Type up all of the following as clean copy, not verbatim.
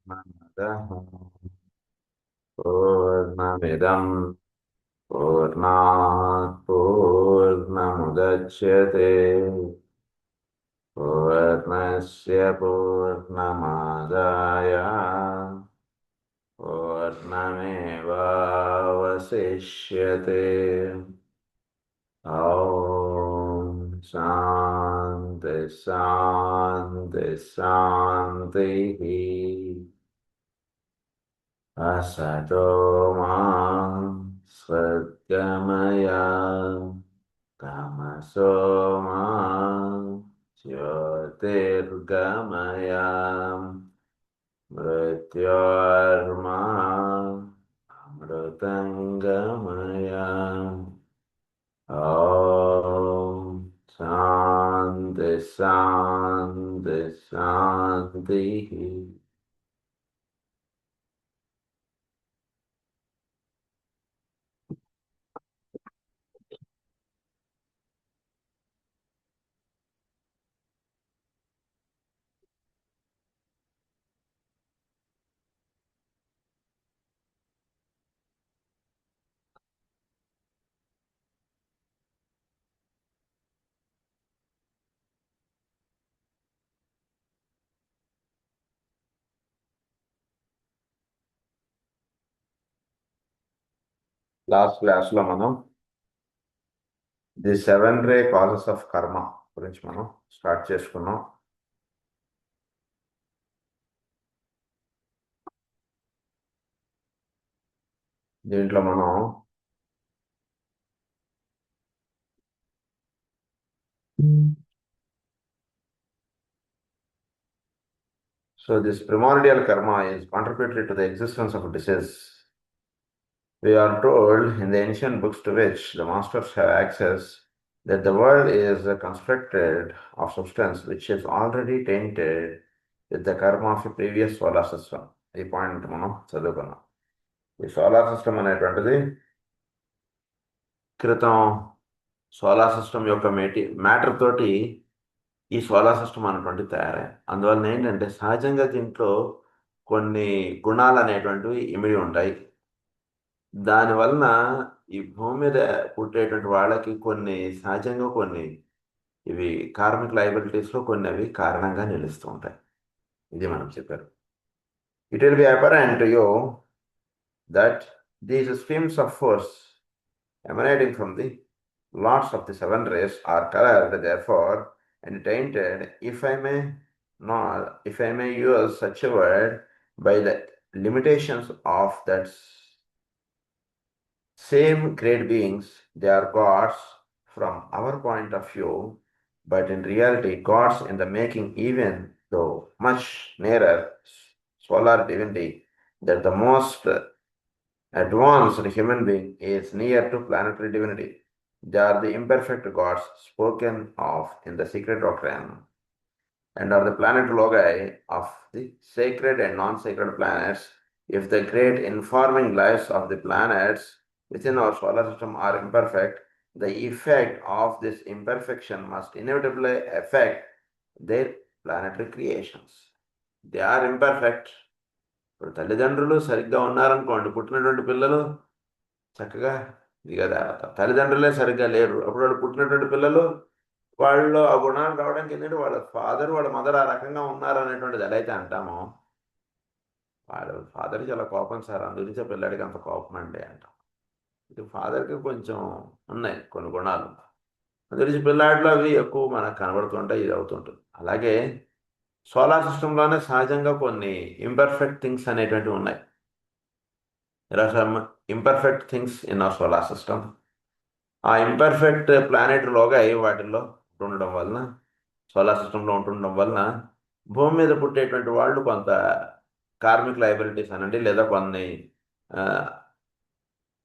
पूर्णमदः पूर्णमिदं पूर्णात् पूर्णमुदच्यते पूर्णस्य पूर्णमादाय पूर्णमेवावशिष्यते। ॐ शान्ति शान्ति शान्तिः। असतो मा सद्गमय तमसो मा ज्योतिर्गमय मृत्योर्मा अमृतङ्गमय। ॐ शान्ति शान्ति शान्तिः। లాస్ట్ క్లాస్లో మనం ది 7 రే కాజెస్ ఆఫ్ కర్మ గురించి మనం స్టార్ట్ చేసుకున్నాం. దీంట్లో మనం so this primordial karma is contributory to the existence of disease. We are told in the ancient books to which the masters have access that the world is constructed of substance which is already tainted with the karma of a previous solar system. ఈ point మనం చదువుకున్నాం. ఈ solar system అనేటువంటిది క్రితం solar system యొక్క matter తోటి ఈ solar system అనేటువంటి తయారయ్యాయి. అందువల్ల ఏంటంటే సహజంగా దీంట్లో కొన్ని గుణాలు అనేటువంటివి ఇమిడి ఉంటాయి. దానివలన ఈ భూమి మీద పుట్టేటువంటి వాళ్ళకి కొన్ని సహజంగా కొన్ని ఇవి కార్మిక్ లయబిలిటీస్లో కొన్ని అవి కారణంగా నిలుస్తూ ఉంటాయి. ఇది మనం చెప్పారు. It will be apparent to you that these streams of force emanating from the lots of the 7 rays are colored therefore and tainted, if I may use such a word, by the limitations of that same great beings. They are gods from our point of view, but in reality gods in the making, even though much nearer solar divinity that the most advanced human being is near to planetary divinity. They are the imperfect gods spoken of in the secret doctrine, and are the planetologi of the sacred and non-sacred planets. If the great informing lives of the planets within our solar system are imperfect, the effect of this imperfection must inevitably affect their planetary creations. They are imperfect. ఇప్పుడు తల్లిదండ్రులు సరిగ్గా ఉన్నారనుకోండి, పుట్టినటువంటి పిల్లలు చక్కగా దిగదారతారు. తల్లిదండ్రులే సరిగ్గా లేరు, అప్పుడు వాళ్ళు పుట్టినటువంటి పిల్లలు వాళ్ళు ఆ గుణాలు రావడానికి ఏంటంటే వాళ్ళ ఫాదర్ వాళ్ళ మదర్ ఆ రకంగా ఉన్నారు అనేటువంటిది ఎలా అయితే అంటామో, వాళ్ళ ఫాదర్ చాలా కోపం సార్, అందుగురించే పిల్లాడికి అంత కోపం అండి అంటాం. ఇది ఫాదర్కి కొంచెం ఉన్నాయి కొన్ని గుణాలు, అందుగురించి పిల్లాడిలో అవి ఎక్కువ మనకు కనబడుతుంటాయి, ఇది అవుతుంటుంది. అలాగే సోలార్ సిస్టంలోనే సహజంగా కొన్ని ఇంపర్ఫెక్ట్ థింగ్స్ అనేటువంటివి ఉన్నాయి. There are some imperfect things in our solar system. ఆ ఇంపర్ఫెక్ట్ ప్లానెట్ లోగా వాటిల్లో ఉండడం వలన, సోలార్ సిస్టంలో ఉంటుండడం వలన భూమి మీద పుట్టేటువంటి వాళ్ళు కొంత కార్మిక్ లయబిలిటీస్ అనండి, లేదా కొన్ని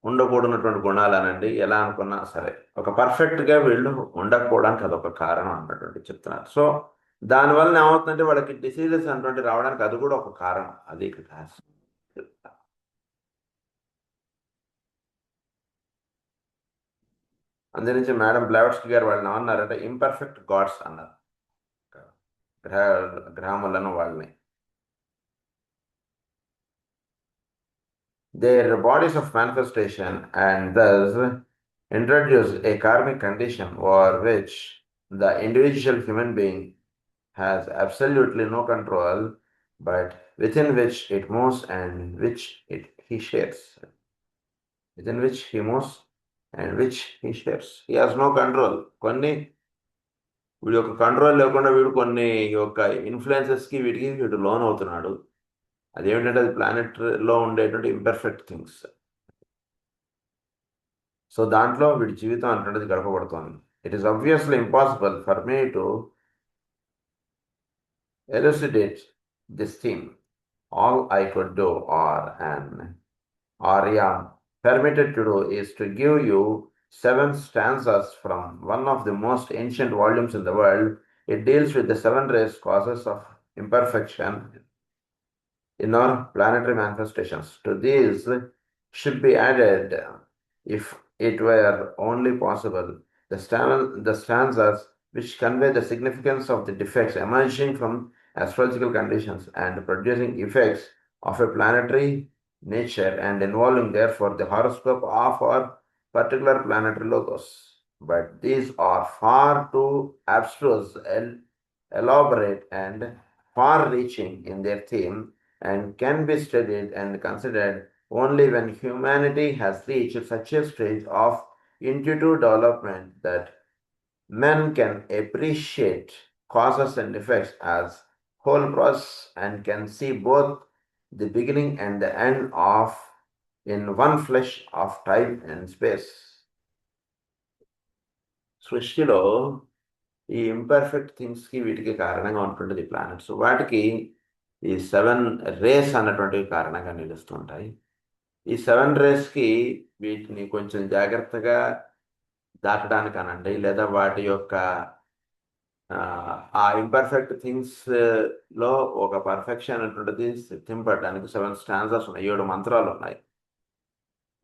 ఉండకూడనటువంటి గుణాలు అనండి, ఎలా అనుకున్నా సరే ఒక పర్ఫెక్ట్గా వీళ్ళు ఉండకపోవడానికి అదొక కారణం అన్నటువంటి చెప్తున్నారు. సో దానివల్ల ఏమవుతుందంటే వాళ్ళకి డిసీజెస్ అటువంటి రావడానికి అది కూడా ఒక కారణం. అది ఇక్కడ అందునుంచి మేడం బ్లావెట్స్కీ గారు వాళ్ళని ఏమన్నారంటే ఇంపర్ఫెక్ట్ గాడ్స్ అన్నారు గ్రహములను వాళ్ళని. their bodies of manifestation, and thus introduce a karmic condition over which the individual human being has absolutely no control, but within which it moves and he shares. Within which he moves and which he shares. He has no control. కొన్ని వీడి యొక్క control లేకుండా వీడు కొన్ని యొక్క ఇన్ఫ్లుయెన్సెస్కి వీడు loan అవుతున్నాడు. అదేమిటంటే అది ప్లానెట్లో ఉండేటువంటి ఇంపర్ఫెక్ట్ థింగ్స్. సో దాంట్లో వీడి జీవితం అటువంటిది గడపబడుతోంది. It is obviously impossible for me to elucidate this theme. All I could do or am permitted to do is to give you 7 stanzas from one of the most ancient volumes in the world. It deals with the 7 race causes of imperfection in our planetary manifestations. To these should be added, if it were only possible, the stanzas which convey the significance of the defects emerging from astrological conditions and producing effects of a planetary nature and involving therefore the horoscope of our particular planetary logos. But these are far too abstruse, elaborate, and far-reaching in their theme, and can be studied and considered only when humanity has reached such a stage of intuitive development that men can appreciate causes and effects as whole process and can see both the beginning and the end of in one flash of time and space. సృష్టిలో ఈ imperfect థింగ్స్కి వీటికి కారణంగా ఉంటుంటుంది planets. వాటికి ఈ 7 race అన్నటువంటివి కారణంగా నిలుస్తుంటాయి. ఈ 7 రేస్కి వీటిని కొంచెం జాగ్రత్తగా దాటడానికి అనండి, లేదా వాటి యొక్క ఆ ఇంపర్ఫెక్ట్ థింగ్స్లో ఒక పర్ఫెక్షన్ అటువంటిది సిద్ధింపడడానికి 7 స్టాన్జర్స్ ఉన్నాయి, 7 మంత్రాలు ఉన్నాయి.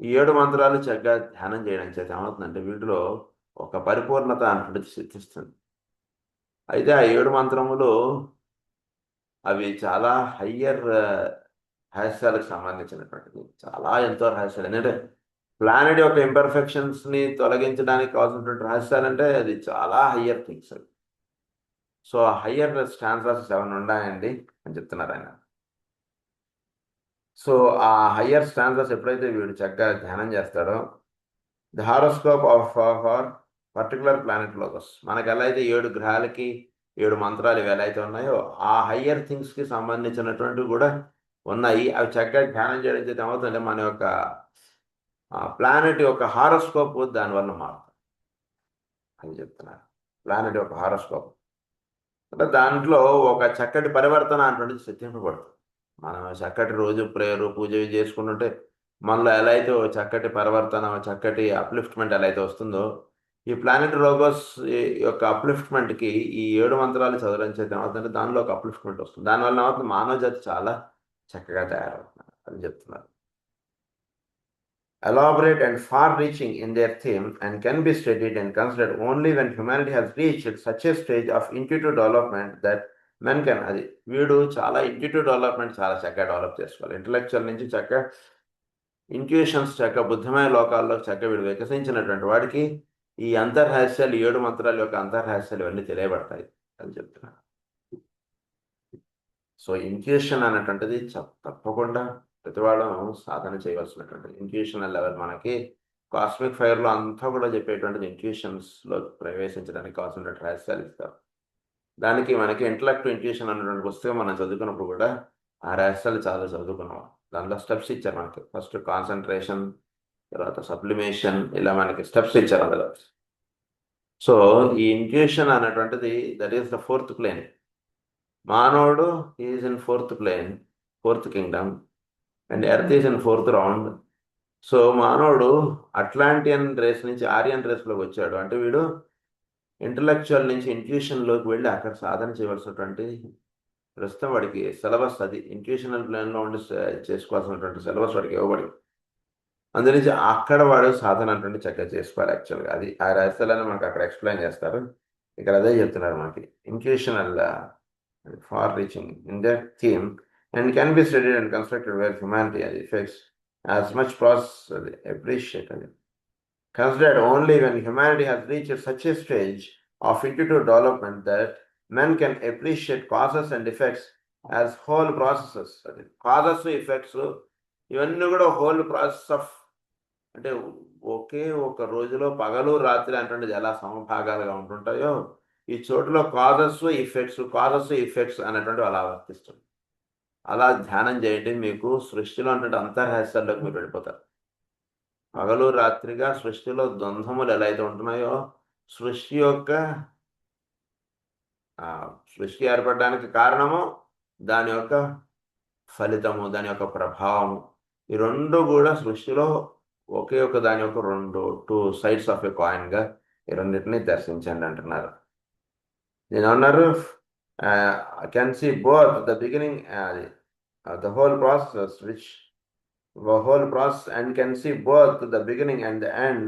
ఈ 7 మంత్రాలు చక్కగా ధ్యానం చేయడం చేత ఏమవుతుందంటే వీటిలో ఒక పరిపూర్ణత అటువంటిది సిద్ధిస్తుంది. అయితే ఆ 7 మంత్రములు అవి చాలా హయ్యర్ రహస్యాలకు సంబంధించినటువంటిది, చాలా ఎంతో రహస్యాలు. ఎందుకంటే ప్లానెట్ యొక్క ఇంపర్ఫెక్షన్స్ని తొలగించడానికి కావాల్సినటువంటి రహస్యాలు అంటే అది చాలా హయ్యర్ థింగ్స్ అవి. సో ఆ హయ్యర్ స్టాన్సర్స్ 7 ఉన్నాయండి అని చెప్తున్నారు ఆయన. సో ఆ హయ్యర్ స్టాన్సర్స్ ఎప్పుడైతే వీడు చక్కగా ధ్యానం చేస్తాడో, the horoscope of our particular planet locus, మనకి ఎలా అయితే 7 గ్రహాలకి 7 మంత్రాలు ఎలా అయితే ఉన్నాయో ఆ హయ్యర్ థింగ్స్కి సంబంధించినటువంటివి కూడా ఉన్నాయి. అవి చక్కగా ధ్యానం చేయడం చేత ఏమవుతుందంటే మన యొక్క ప్లానెట్ యొక్క హారోస్కోప్ దానివల్ల మారుతుంది అని చెప్తున్నారు. ప్లానెట్ యొక్క హారోస్కోప్ అంటే దాంట్లో ఒక చక్కటి పరివర్తన అటువంటిది సిద్ధింపబడుతుంది. మనం చక్కటి రోజు ప్రేయరు పూజ చేసుకుంటుంటే మనలో ఎలా అయితే చక్కటి పరివర్తన, చక్కటి అప్లిఫ్ట్మెంట్ ఎలా అయితే వస్తుందో, ఈ ప్లానెట్ లోగోస్ యొక్క అప్లిఫ్ట్మెంట్కి ఈ 7 మంత్రాలు చదవడం చేత ఏమవుతుందంటే దానిలో ఒక అప్లిఫ్ట్మెంట్ వస్తుంది. దానివల్ల ఏమవుతుంది, మానవ జాతి చాలా చక్కగా తయారవుతున్నారు అని చెప్తున్నారు. Elaborate and far-reaching in their theme, and can be studied and considered only when humanity has reached such a stage of intuitive development that men can. అది వీడు చాలా ఇంట్యూటివ్ డెవలప్మెంట్ చాలా చక్కగా డెవలప్ చేసుకోవాలి. ఇంటలెక్చువల్ నుంచి చక్కగా ఇంట్యూషన్స్ చక్కగా బుద్ధమయ లోకాల్లో చక్కగా వీడు వికసించినటువంటి వాడికి ఈ అంతర్రహస్యాలు 7 మంత్రాల యొక్క అంతర్రహస్యాలు ఇవన్నీ తెలియబడతాయి అని చెప్తున్నారు. సో ఇంట్యూషన్ అనేటువంటిది తప్పకుండా ప్రతివాడు సాధన చేయవలసినటువంటి ఇంట్యూషనల్ లెవెల్. మనకి కాస్మిక్ ఫైర్లో అంతా కూడా చెప్పేటువంటిది ఇంట్యూషన్స్లో ప్రవేశించడానికి కావాల్సిన రహస్యాలు ఇస్తారు. దానికి మనకి ఇంటలెక్ట్ ఇంట్యూషన్ అనేటువంటి పుస్తకం మనం చదువుకున్నప్పుడు కూడా ఆ రహస్యాలు చాలా చదువుకున్నాం. దాంట్లో స్టెప్స్ ఇచ్చారు మనకి. ఫస్ట్ కాన్సన్ట్రేషన్, తర్వాత సబ్లిమేషన్, ఇలా మనకి స్టెప్స్ ఇచ్చారు అందులో. సో ఈ ఇంట్యూషన్ అనేటువంటిది that is the 4th plane. మానవుడు is in 4th plane, 4th kingdom, and earth is in 4th round. So మానవుడు అట్లాంటియన్ రేస్ నుంచి ఆర్యన్ రేస్లోకి వచ్చాడు. అంటే వీడు ఇంటలెక్చువల్ నుంచి ఇంట్యూషన్లోకి వెళ్ళి అక్కడ సాధన చేయవలసినటువంటి ప్రస్తుతం వాడికి సిలబస్, అది ఇంట్యూషనల్ ప్లాన్లో ఉండి చేసుకోవాల్సినటువంటి సిలబస్ వాడికి ఇవ్వబడింది. అందునుంచి అక్కడ వాడు సాధన అటువంటి చక్కగా చేసుకోవాలి. యాక్చువల్గా అది ఆ రహస్యాలని మనకు అక్కడ ఎక్స్ప్లెయిన్ చేస్తారు. ఇక్కడ అదే చెప్తున్నారు మనకి. Intuitional far reaching in that theme and can be studied and constructed where humanity has effects as much process appreciated. Considered only when humanity has reached such a stage of intuitive development that men can appreciate causes and effects as whole processes. అది causes effects ఇవన్నీ కూడా whole process of, అంటే ఒకే ఒక రోజులో పగలు రాత్రి అంటుండేది ఎలా సమభాగాలుగా ఉంటుంటాయో ఈ చోటులో కాజెస్ ఎఫెక్ట్స్ అనేటువంటివి అలా వర్తిస్తుంది. అలా ధ్యానం చేయండి, మీకు సృష్టిలో అంటే అంతర్రహస్యాల్లోకి మీరు వెళ్ళిపోతారు. పగలు రాత్రిగా సృష్టిలో ద్వంద్వములు ఎలా అయితే ఉంటున్నాయో సృష్టి యొక్క సృష్టి ఏర్పడడానికి కారణము, దాని యొక్క ఫలితము, దాని యొక్క ప్రభావము, ఈ రెండు కూడా సృష్టిలో ఒకే ఒక దాని యొక్క టూ సైడ్స్ ఆఫ్ ఎ కాయిన్గా ఈ రెండింటిని దర్శించండి అంటున్నారు. నేను అన్నారు can see both the beginning the whole process which the whole process and can see both the beginning and the end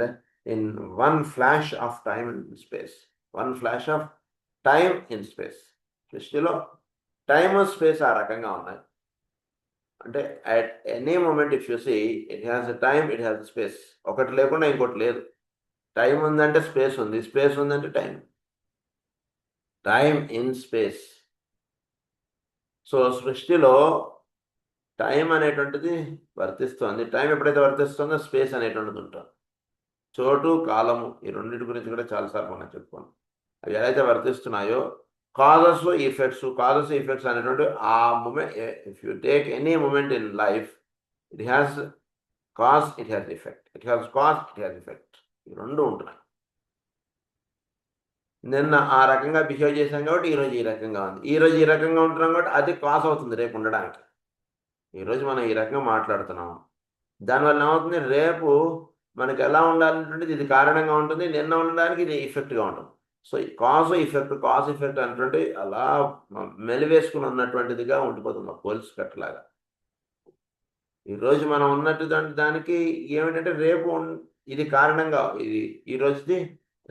in one flash of time and space. One flash of time in space. సృష్టిలో time space ఆ రకంగా ఉన్నాయి. అంటే at any moment if you see it has a time, it has space. ఒకటి లేకుండా ఇంకోటి లేదు. Time ఉందంటే స్పేస్ ఉంది, స్పేస్ ఉందంటే time. Time in space. So సృష్టిలో టైం అనేటువంటిది వర్తిస్తుంది. టైం ఎప్పుడైతే వర్తిస్తుందో స్పేస్ అనేటువంటిది ఉంటుంది. చోటు కాలము ఈ రెండింటి గురించి కూడా చాలాసార్లు మనం చెప్పుకోండి. అవి ఎలా అయితే వర్తిస్తున్నాయో కాజెస్ ఎఫెక్ట్స్ అనేటువంటి ఆ moment, if you take any moment in life it has cause, it has effect, it has cause, it has effect. ఈ రెండు ఉంటున్నాయి. నిన్న ఆ రకంగా బిహేవ్ చేశాం కాబట్టి ఈరోజు ఈ రకంగా ఉంది. ఈరోజు ఈ రకంగా ఉంటున్నాం కాబట్టి అది కాజ్ అవుతుంది రేపు ఉండడానికి. ఈరోజు మనం ఈ రకంగా మాట్లాడుతున్నాం, దానివల్ల ఏమవుతుంది, రేపు మనకి ఎలా ఉండాలనేటువంటిది ఇది కారణంగా ఉంటుంది, నిన్న ఉండడానికి ఇది ఎఫెక్ట్గా ఉంటుంది. సో కాజ్ ఎఫెక్ట్ అనేటువంటి అలా మెలివేసుకుని ఉన్నటువంటిదిగా ఉండిపోతుంది, పోల్స్ కట్టలాగా. ఈరోజు మనం ఉన్నట్టు దానికి ఏమిటంటే రేపు ఇది కారణంగా, ఇది ఈ రోజుది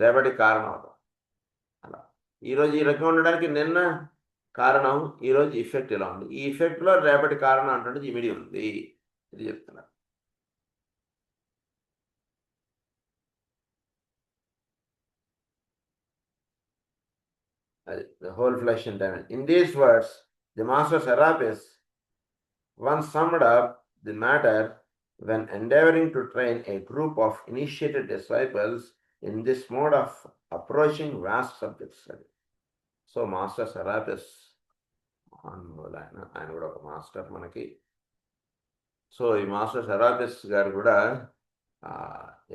రేపటికి కారణం అవుతుంది. అలా ఈరోజు ఈ రకంగా ఉండడానికి నిన్న కారణం, ఈరోజు ఎఫెక్ట్ ఇలా ఉంది. ఈ ఎఫెక్ట్లో రేపటి కారణం అంటే ఇమిడి ఉంది. ఇది చెప్తున్నారు. అది the whole flesh and time. In these words, the master Serapis once summed up the matter when endeavoring to train a group of initiated disciples in this mode of approaching vast subjects. So master Serapis ఆయన కూడా ఒక master మనకి. So ఈ master సెరాపిస్ గారు కూడా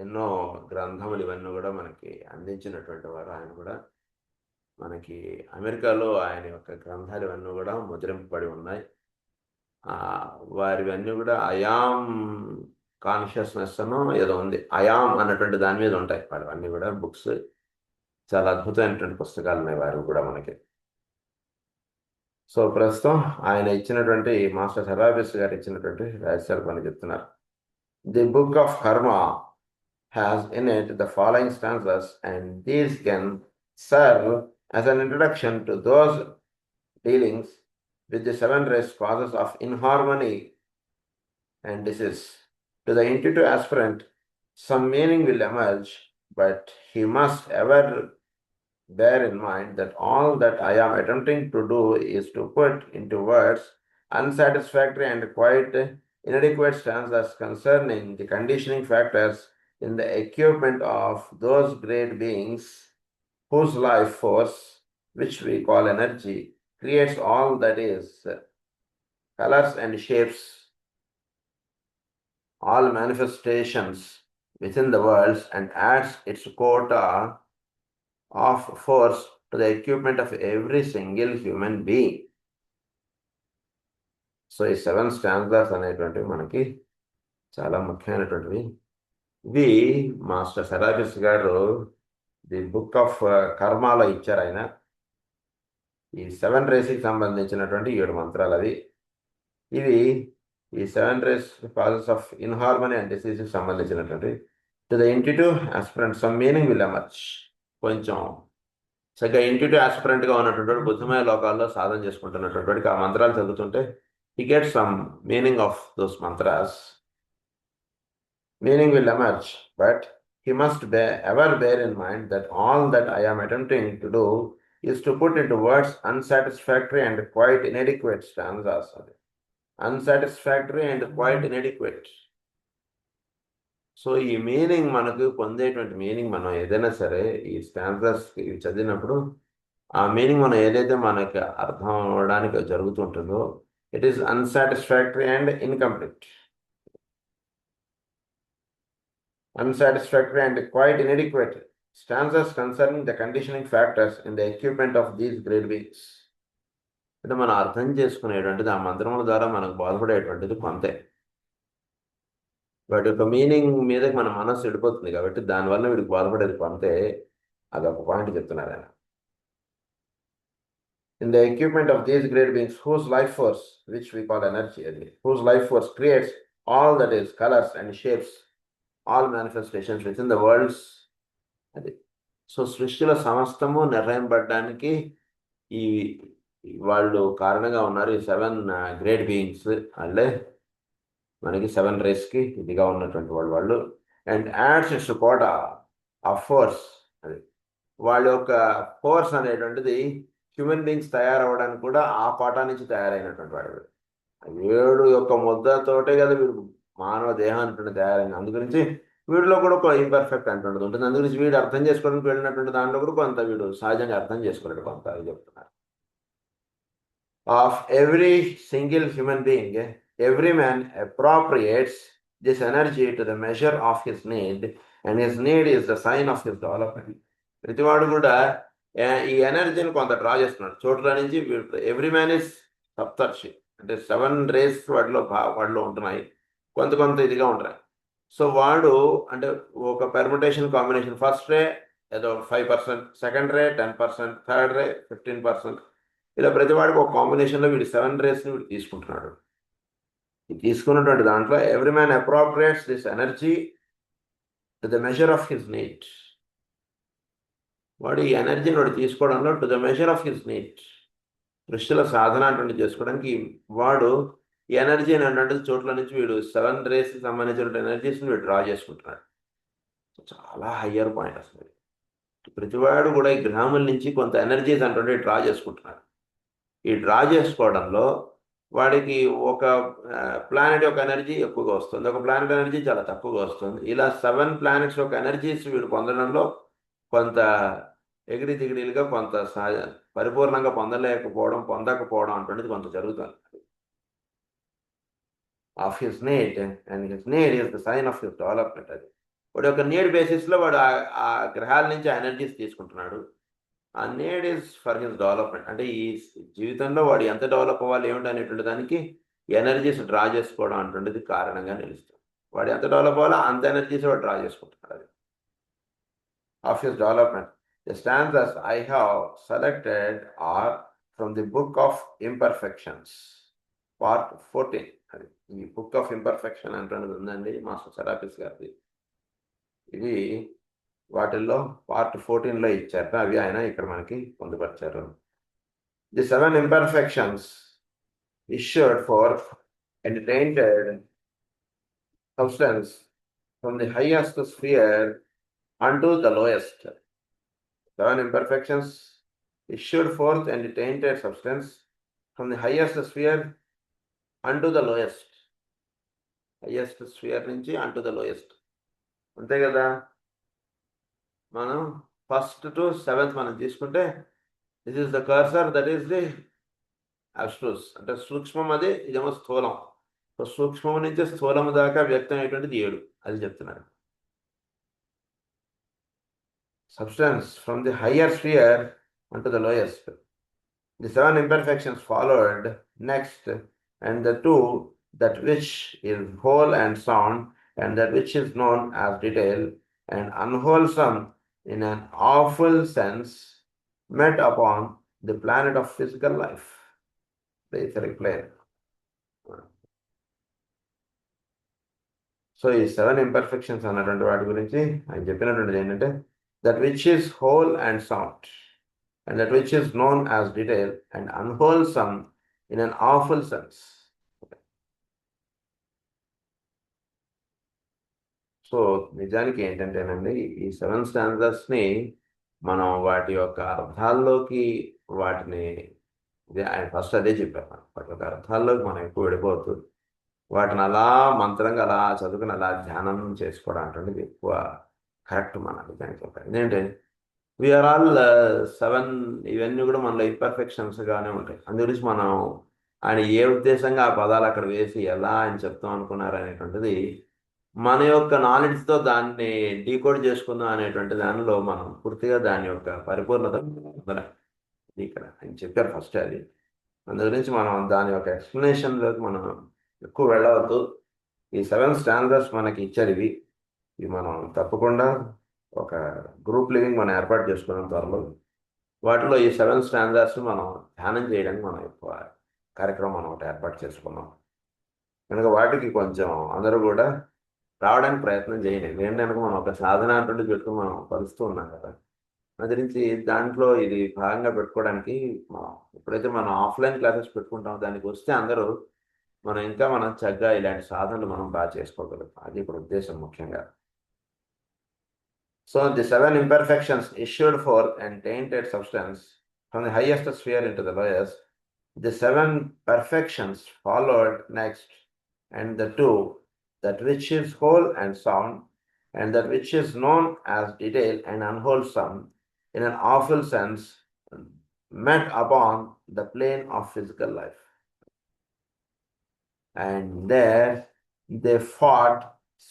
ఎన్నో గ్రంథములు ఇవన్నీ కూడా మనకి అందించినటువంటి వారు. ఆయన కూడా మనకి అమెరికాలో ఆయన యొక్క గ్రంథాలు ఇవన్నీ కూడా ముద్రింపబడి ఉన్నాయి. వారివన్నీ కూడా అయామ్ కాన్షియస్నెస్ అనో ఏదో ఉంది, అయామ్ అన్నటువంటి దాని మీద ఉంటాయి వారివన్నీ కూడా బుక్స్. చాలా అద్భుతమైనటువంటి పుస్తకాలు ఉన్నాయి వారు కూడా మనకి. సో ప్రస్తుతం ఆయన ఇచ్చినటువంటి మాస్టర్ సెరాపిస్ గారు ఇచ్చినటువంటి రహస్యాలు కొన్ని చెప్తున్నారు. The book of karma has in it the following stanzas and these can serve as an introduction to those dealings with the 7 race causes of inharmony and disease. To the intuitive aspirant, some meaning will emerge, but he must ever bear in mind that all that I am attempting to do is to put into words unsatisfactory and quite inadequate stanzas concerning the conditioning factors in the equipment of those great beings whose life force, which we call energy, creates all that is, colors and shapes, all manifestations within the worlds, and adds its quota of force to the equipment of every single human being. So ఈ 7 stanzas అనేటువంటివి మనకి చాలా ముఖ్యమైనటువంటివి. ఇవి master సెరాపిస్ గారు the book of కర్మాలో ఇచ్చారు ఆయన. ఈ 7 రేస్కి సంబంధించినటువంటి 7 మంత్రాలు అవి. ఇవి ఈ 7 రేస్ కాజెస్ ఆఫ్ ఇన్హార్మనీ అండ్ డిసీజ్కి సంబంధించినటువంటి to the intuitive aspirant some meaning will emerge. కొంచెం చక్కగా ఇంట్యూటివ్ ఆస్పిరెంట్గా ఉన్నటువంటి బుద్ధమయ లోకాల్లో సాధన చేసుకుంటున్నటువంటి ఆ మంత్రాలు చదువుతుంటే he gets some meaning of those mantras. meaning will emerge, but he must ever bear in mind that all that I am attempting to do is to put into words unsatisfactory and quite inadequate stanzas. Unsatisfactory and quite inadequate. So ఈ meaning మనకు పొందేటువంటి meaning మనం ఏదైనా సరే ఈ స్టాన్సర్స్ చదివినప్పుడు ఆ meaning మనం ఏదైతే మనకి అర్థం అవ్వడానికి జరుగుతుంటుందో it is unsatisfactory and incomplete. Unsatisfactory and quite inadequate stanzas concerning the conditioning factors in the equipment of these great beings. అంటే మనం అర్థం చేసుకునేటువంటిది ఆ మంత్రముల ద్వారా మనకు బాధపడేటువంటిది కొంతే. వాటి యొక్క మీనింగ్ మీద మన మనస్సు విడిపోతుంది కాబట్టి దానివల్ల వీడికి బాధపడేది కొంతే. అదొక పాయింట్ చెప్తున్నారు ఆయన. In the equipment of these great beings whose life force, which we call energy, whose life force creates all that is colors and shapes, all manifestations within the worlds. అది సో సృష్టిలో సమస్తము నిర్ణయింపబడడానికి ఈ వాళ్ళు కారణంగా ఉన్నారు. ఈ 7 గ్రేట్ బీయింగ్స్ వాళ్ళే మనకి 7 రేస్కి ఇదిగా ఉన్నటువంటి వాళ్ళు. అండ్ యాడ్స్ ఇట్స్ కోట ఆ ఫోర్స్, అది వాళ్ళ యొక్క ఫోర్స్ అనేటువంటిది హ్యూమన్ బీయింగ్స్ తయారవడానికి కూడా ఆ పాఠా నుంచి తయారైనటువంటి వాడు. 7 యొక్క ముద్దతోటే కదా వీడు మానవ దేహాన్ని తయారైంది. అందుగురించి వీడిలో కూడా ఒక ఇంపర్ఫెక్ట్ అంటుండదు ఉంటుంది. అందుగురించి వీడు అర్థం చేసుకోవడానికి వెళ్ళినటువంటి దాంట్లో కూడా కొంత వీడు సహజంగా అర్థం చేసుకోలేడు కొంత అని చెప్తున్నారు. Of every single human being every man appropriates this energy to the measure of his need and his need is the sign of his development. ప్రతివాడు కూడా ఈ ఎనర్జీని కొంత డ్రా చేస్తున్నాడు చోట్ల నుంచి. ఎవ్రీ మ్యాన్ ఇస్ సప్తర్షి, అంటే 7 రేస్ వాడిలో ఉంటున్నాయి, కొంత ఇదిగా ఉంటున్నాయి. సో వాడు అంటే ఒక పెర్ముటేషన్ కాంబినేషన్, ఫస్ట్ రే ఏదో 5%, సెకండ్ రే 10%, థర్డ్ రే 15%, ఇలా ప్రతి వాడికి ఒక కాంబినేషన్లో వీడు 7 రేస్ని వీడు తీసుకుంటున్నాడు. తీసుకున్నటువంటి దాంట్లో every man appropriates this energy to the measure of his need. వాడు ఈ ఎనర్జీని వాడు తీసుకోవడంలో to the measure of his need, సృష్టిలో సాధన అటువంటి చేసుకోవడానికి వాడు ఈ ఎనర్జీ అనేటువంటి చోట్ల నుంచి వీడు 7 రేస్కి సంబంధించిన ఎనర్జీస్ని వీడు డ్రా చేసుకుంటున్నాడు. చాలా హయ్యర్ పాయింట్ అసలు. ప్రతివాడు కూడా ఈ గ్రహముల నుంచి కొంత ఎనర్జీస్ అంటే డ్రా చేసుకుంటున్నాడు. ఈ డ్రా చేసుకోవడంలో వాడికి ఒక ప్లానెట్ యొక్క ఎనర్జీ ఎక్కువగా వస్తుంది, ఒక ప్లానెట్ ఎనర్జీ చాలా తక్కువగా వస్తుంది. ఇలా 7 ప్లానెట్స్ యొక్క ఎనర్జీస్ వీడు పొందడంలో కొంత ఎగిరి దిగిడిలుగా కొంత పరిపూర్ణంగా పొందకపోవడం అటువంటిది కొంత జరుగుతుంది. Of his need and his need is the sign of his development. అది వాడి యొక్క నీడ్ బేసిస్లో వాడు ఆ గ్రహాల నుంచి ఆ ఎనర్జీస్ తీసుకుంటున్నాడు. ఆ need is for his development. అంటే ఈ జీవితంలో వాడు ఎంత డెవలప్ అవ్వాలి ఏమిటి అనేటువంటి దానికి ఎనర్జీస్ డ్రా చేసుకోవడం అటువంటిది కారణంగా నిలుస్తుంది. వాడు ఎంత డెవలప్ అవ్వాలో అంత ఎనర్జీస్ వాడు డ్రా చేసుకుంటున్నాడు. అది of his development. The stanzas I have selected are from the Book of Imperfections, part 14. ఈ బుక్ ఆఫ్ ఇంపర్ఫెక్షన్ అంటున్నది ఉందండి మాస్టర్ సెరాపిస్ గారిది. ఇది వాటిల్లో పార్ట్ 14లో ఇచ్చారు, అవి ఆయన ఇక్కడ మనకి పొందుపరిచారు. The 7 imperfections issued forth and tainted substance from the highest sphere unto the lowest. 7 imperfections issued forth and tainted substance from the highest sphere unto the lowest. Highest sphere నుంచి అంటు ద లోయెస్ట్. అంతే కదా. మనం 1st to 7th మనం తీసుకుంటే this is the coarser, that is the abstruse, అంటే సూక్ష్మం, అది ఇదేమో స్థూలం. సో సూక్ష్మం నుంచి స్థూలం దాకా వ్యక్తం అయ్యేటువంటిది 7, అది చెప్తున్నాడు. Substance from the higher sphere unto the lowest. The 7 imperfections followed next, and the 2, that which is whole and sound, and that which is known as detail and unwholesome in an awful sense, met upon the planet of physical life, the etheric plane. So ఈ 7 imperfections అన్నటువంటి వాటి గురించి ఆయన చెప్పినటువంటిది ఏంటంటే, that which is whole and sound, and that which is known as detail and unwholesome in an awful sense. So నిజానికి ఏంటంటేనండి, ఈ 7 స్టాండర్డ్స్ని మనం వాటి యొక్క అర్థాల్లోకి వాటిని ఆయన ఫస్ట్ అదే చెప్పారు. వాటి యొక్క అర్థాల్లోకి మనం ఎక్కువ వెళ్ళిపోవద్దు. వాటిని అలా మంత్రంగా అలా చదువుకుని అలా ధ్యానం చేసుకోవడం అంటే ఎక్కువ కరెక్ట్ మన నిజానికి చెప్పారు. ఎందుకంటే వీఆర్ ఆల్ 7 ఇవన్నీ కూడా మనలో ఇంపర్ఫెక్షన్స్గానే ఉంటాయి. అందు గురించి మనం ఆయన ఏ ఉద్దేశంగా ఆ పదాలు అక్కడ వేసి ఎలా ఆయన చెప్తాం అనుకున్నారు అనేటువంటిది మన యొక్క నాలెడ్జ్తో దాన్ని డీకోడ్ చేసుకుందాం అనేటువంటి దానిలో మనం పూర్తిగా దాని యొక్క పరిపూర్ణత పొందలేం. ఇది ఇక్కడ ఆయన చెప్పారు ఫస్ట్ అది. అందు గురించి మనం దాని యొక్క ఎక్స్ప్లెనేషన్లోకి మనం ఎక్కువ వెళ్ళవద్దు. ఈ 7 స్టాండర్డ్స్ మనకి ఇచ్చారు ఇవి మనం తప్పకుండా ఒక గ్రూప్ లివింగ్ మనం ఏర్పాటు చేసుకున్నాం త్వరలో. వాటిలో ఈ 7 స్టాండర్డ్స్ మనం ధ్యానం చేయడానికి మనం ఎక్కువ కార్యక్రమం మనం ఒకటి ఏర్పాటు చేసుకున్నాం. కనుక వాటికి కొంచెం అందరూ కూడా రావడానికి ప్రయత్నం చేయండి. ఏంటంటే మనం ఒక సాధన అంటుంటే పెట్టుకుని మనం కలుస్తూ ఉన్నాం కదా. అది గురించి దాంట్లో ఇది భాగంగా పెట్టుకోవడానికి మనం ఎప్పుడైతే మనం ఆఫ్లైన్ క్లాసెస్ పెట్టుకుంటామో దానికి వస్తే అందరూ మనం చక్కగా ఇలాంటి సాధనలు మనం బాగా చేసుకోగలుగుతాం. అది ఇప్పుడు ఉద్దేశం ముఖ్యంగా. So the 7 imperfections issued forth and tainted substance from the highest sphere into the lowest. The 7 perfections followed next, and the 2, that which is whole and sound, and that which is known as detail and unwholesome, in an awful sense, met upon the plane of physical life. And there they fought,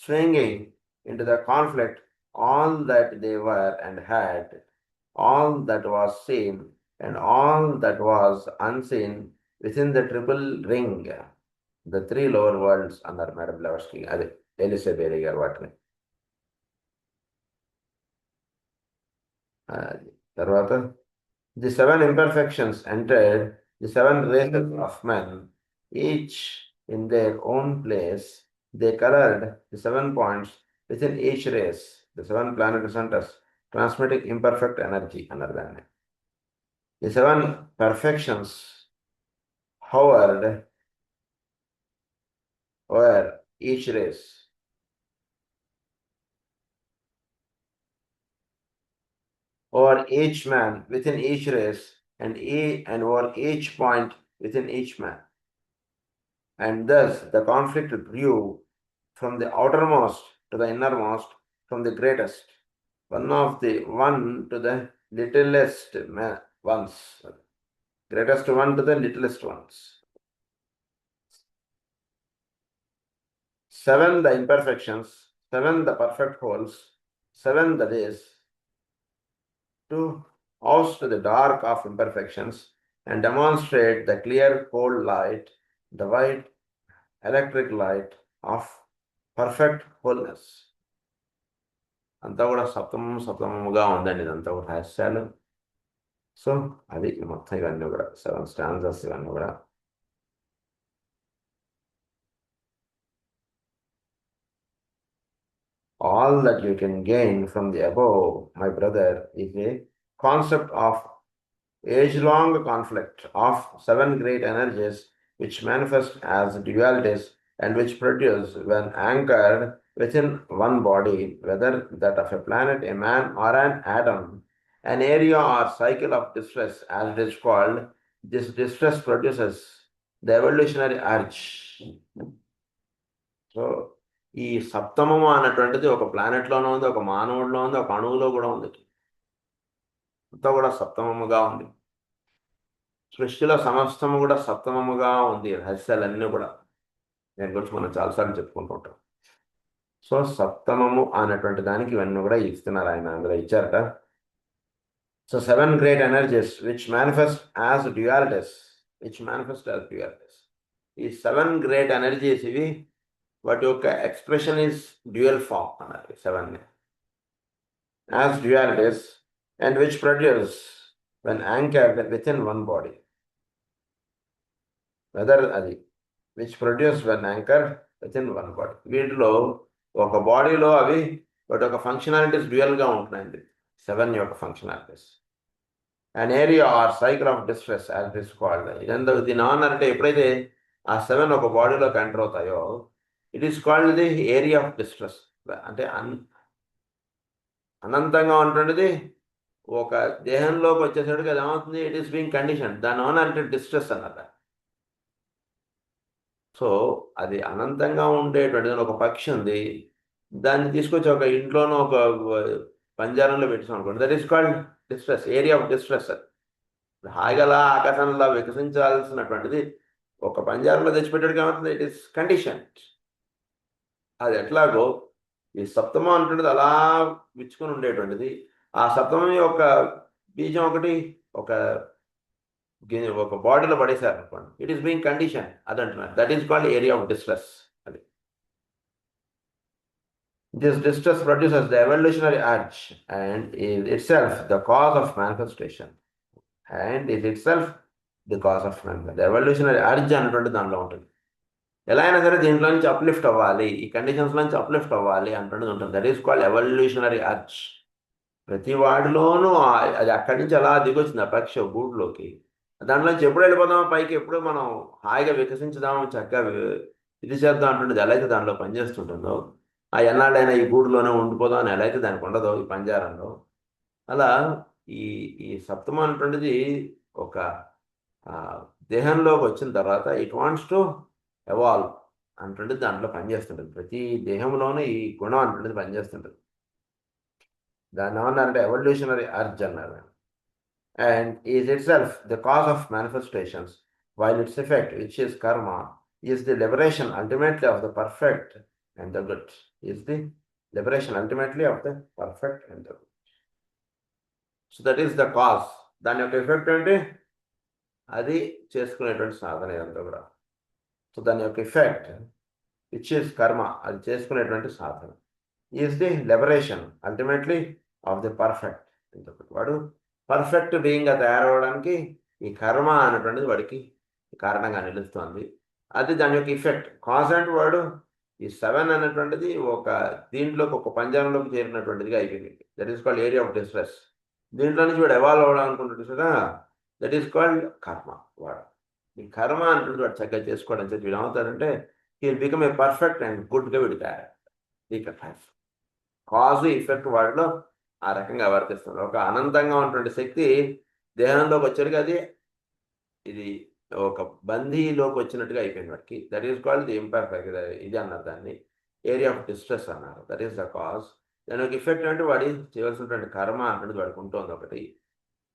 swinging into the conflict all that they were and had, all that was seen and all that was unseen within the triple ring, the 3 lower worlds under Madame Blavatsky. అదే ELISA బేరీ గారు వాటిని. తర్వాత the 7 imperfections entered the 7 races of men, each in their own place. They colored the 7 points within each race, the 7 planetary centers, transmitting imperfect energy under them. The 7 perfections hovered over each race. Over each man within each race, and over each point within each man. And thus the conflict grew from the outermost to the innermost, from the greatest one to the littlest ones, greatest one to the littlest ones. 7 the imperfections, 7 the perfect wholes, 7 that is to oust the dark of imperfections and demonstrate the clear cold light, the white electric light of perfect wholeness. అంతా కూడా సప్తమముగా ఉందండి. ఇదంతా కూడా రహస్యాలు. So అది మొత్తం ఇవన్నీ కూడా 7 స్టాండర్డ్స్ ఇవన్నీ కూడా. All that you can gain from the above, my brother, is a concept of age-long conflict of 7 great energies which manifest as dualities and which produce, when anchored within one body, whether that of a planet, a man, or an atom, an area or cycle of distress, as it is called. This distress produces the evolutionary urge. So ఈ సప్తమము అన్నటువంటిది ఒక ప్లానెట్లోనే ఉంది, ఒక మానవుడిలో ఉంది, ఒక అణువులో కూడా ఉంది. అంతా కూడా సప్తమముగా ఉంది. సృష్టిలో సమస్తము కూడా సప్తమముగా ఉంది. రహస్యాలన్నీ కూడా దాని గురించి మనం చాలాసార్లు చెప్పుకుంటూ ఉంటాం. సో సప్తమము అన్నటువంటి దానికి ఇవన్నీ కూడా ఇస్తున్నారు ఆయన, అందులో ఇచ్చారట. So 7 great energies which manifest as dualities, ఈ 7 great energies ఇవి వాటి యొక్క ఎక్స్ప్రెషన్ ఈస్ డ్యూయల్ ఫామ్ అన్నారు 7 as dualities, and which produce when anchored within one body, whether అది which produce when anchored within one body. వీటిలో ఒక బాడీలో అవి వాటి యొక్క ఫంక్షనాలిటీస్ డ్యూయల్గా ఉంటున్నాయండి. 7 యొక్క functionalities. an area or cycle of distress, as it is called. ఇదంతా దీని అంటే ఎప్పుడైతే ఆ 7 ఒక బాడీలోకి ఎంటర్ అవుతాయో, it is called the area of distress. అంటే అనంతంగా ఉంటుండేది ఒక దేహంలోకి వచ్చేసరికి అది ఏమవుతుంది, ఇట్ ఈస్ బీయింగ్ కండిషన్, దాని ఓన్ అంటే డిస్ట్రెస్ అన్నమాట. సో అది అనంతంగా ఉండేటువంటిది ఒక పక్షి ఉంది, దాన్ని తీసుకొచ్చి ఒక ఇంట్లోనూ ఒక పంజారంలో పెట్టాం అనుకోండి, that is called distress, area of distress. హాయిగా అలా ఆకాశంలో వికసించాల్సినటువంటిది ఒక పంజారంలో తెచ్చిపెట్టడానికి ఏమవుతుంది, ఇట్ ఈస్ కండిషన్. అది ఎట్లాగో ఈ సప్తమం అంటున్నది అలా విచ్చుకొని ఉండేటువంటిది, ఆ సప్తమం యొక్క బీజం ఒకటి ఒక ఒక బాడీలో పడేశారు అనుకోండి, ఇట్ ఈస్ బీయింగ్ కండిషన్, అది అంటున్నారు, that is called area of distress. అది this distress produces the evolutionary urge and is itself the cause of manifestation and is itself the cause of manifestation. Evolutionary urge అనేటువంటి దానిలో ఉంటుంది. ఎలా అయినా సరే దీంట్లో నుంచి అప్లిఫ్ట్ అవ్వాలి, ఈ కండిషన్స్ నుంచి అప్లిఫ్ట్ అవ్వాలి అంటున్నది ఉంటుంది, that is called evolutionary urge. ప్రతి వాడిలోనూ అది అక్కడి నుంచి అలా దిగొచ్చింది ఆ పక్షి గూడులోకి, దాంట్లోంచి ఎప్పుడు వెళ్ళిపోదాం పైకి, ఎప్పుడు మనం హాయిగా వికసించుదాం, చక్కగా ఇది చేద్దాం అంటుండేది ఎలా అయితే దానిలో పనిచేస్తుంటుందో, ఆ ఎన్నాళ్ళైనా ఈ గూడులోనే ఉండిపోదాం అని ఎలా అయితే దానికి ఉండదో ఈ పంజారంలో, అలా ఈ ఈ సప్తమం అనేటువంటిది ఒక దేహంలోకి వచ్చిన తర్వాత ఇట్ వాంట్స్ టు ఎవాల్వ్ అంటుండేది దాంట్లో పనిచేస్తుంటుంది. ప్రతి దేహంలోనూ ఈ గుణం అంటుండేది పనిచేస్తుంటుంది. దాన్ని ఏమన్నారంటే ఎవల్యూషనరీ అర్జ్ అన్నారు. And is itself the cause of manifestations, while its effect, which is karma, is the liberation ultimately of the perfect and the good. Is the liberation ultimately of the perfect and the good. So that is the cause. దాని యొక్క effect అంటే అది చేసుకునేటువంటి సాధన ఇదంతా కూడా. So దాని యొక్క effect which is karma, అది చేసుకునేటువంటి సాధన, is the liberation ultimately of the perfect. వాడు పర్ఫెక్ట్ బీయింగ్గా తయారవడానికి ఈ కర్మ అనేటువంటిది వాడికి కారణంగా నిలుస్తుంది. అది దాని యొక్క ఇఫెక్ట్. కాజ్ అంటే వాడు ఈ 7 అనేటువంటిది ఒక దీంట్లోకి ఒక పంజరంలోకి చేరినటువంటిదిగా అయిపోయింది, that is called area of distress. దీంట్లో నుంచి వాడు ఎవాల్వ్ అవ్వడం అనుకుంటుంది కదా, దట్ ఈస్ కాల్డ్ కర్మ. వాడు ఈ కర్మ అంటుంది వాడు చక్కగా చేసుకోవడం చెప్పి వీడు ఏమవుతారంటే he become a perfect and గుడ్గా వీడు తయారు. కాజ్ ఇఫెక్ట్ వాడిలో ఆ రకంగా వర్తిస్తుంది. ఒక అనంతంగా ఉన్నటువంటి శక్తి దేహంలోకి వచ్చేటికి అది ఇది ఒక బందీలోకి వచ్చినట్టుగా అయిపోయింది వాడికి, that is called the imperfect. ఇది అన్నారు దాన్ని ఏరియా ఆఫ్ డిస్ట్రెస్ అన్నారు, దట్ ఈస్ ద కాజ్. దాని ఒక ఇఫెక్ట్ అంటే వాడి చేయవలసినటువంటి కర్మ అన్నది వాడికి ఉంటుంది ఒకటి.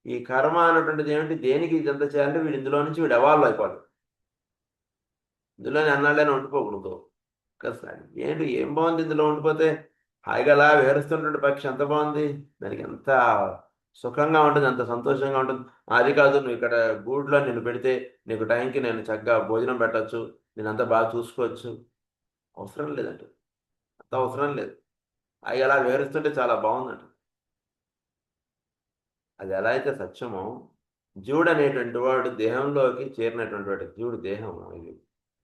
ఈ కర్మ అన్నటువంటిది ఏమిటి, దేనికి ఇదంతా చేయాలంటే వీడు ఇందులో నుంచి వీడు ఎవాల్వ్ అయిపోవాలి, ఇందులోనే అన్నాళ్ళైనా ఉండిపోకూడదు కదా. ఏంటి ఏం బాగుంది ఇందులో ఉండిపోతే, హాయిగా అలా విహరిస్తున్నటువంటి పక్షి ఎంత బాగుంది, దానికి ఎంత సుఖంగా ఉంటుంది, అంత సంతోషంగా ఉంటుంది. అది కాదు నువ్వు ఇక్కడ గూడులో నిన్ను పెడితే నీకు టైంకి నేను చక్కగా భోజనం పెట్టచ్చు, నేను అంతా బాగా చూసుకోవచ్చు, అవసరం లేదంట, అంత అవసరం లేదు, హాయిగా అలా విహరిస్తుంటే చాలా బాగుందంట. అది ఎలా అయితే సత్యమో, జీవుడు అనేటువంటి వాడు దేహంలోకి చేరినటువంటి వాడు, జీవుడు దేహం ఇది,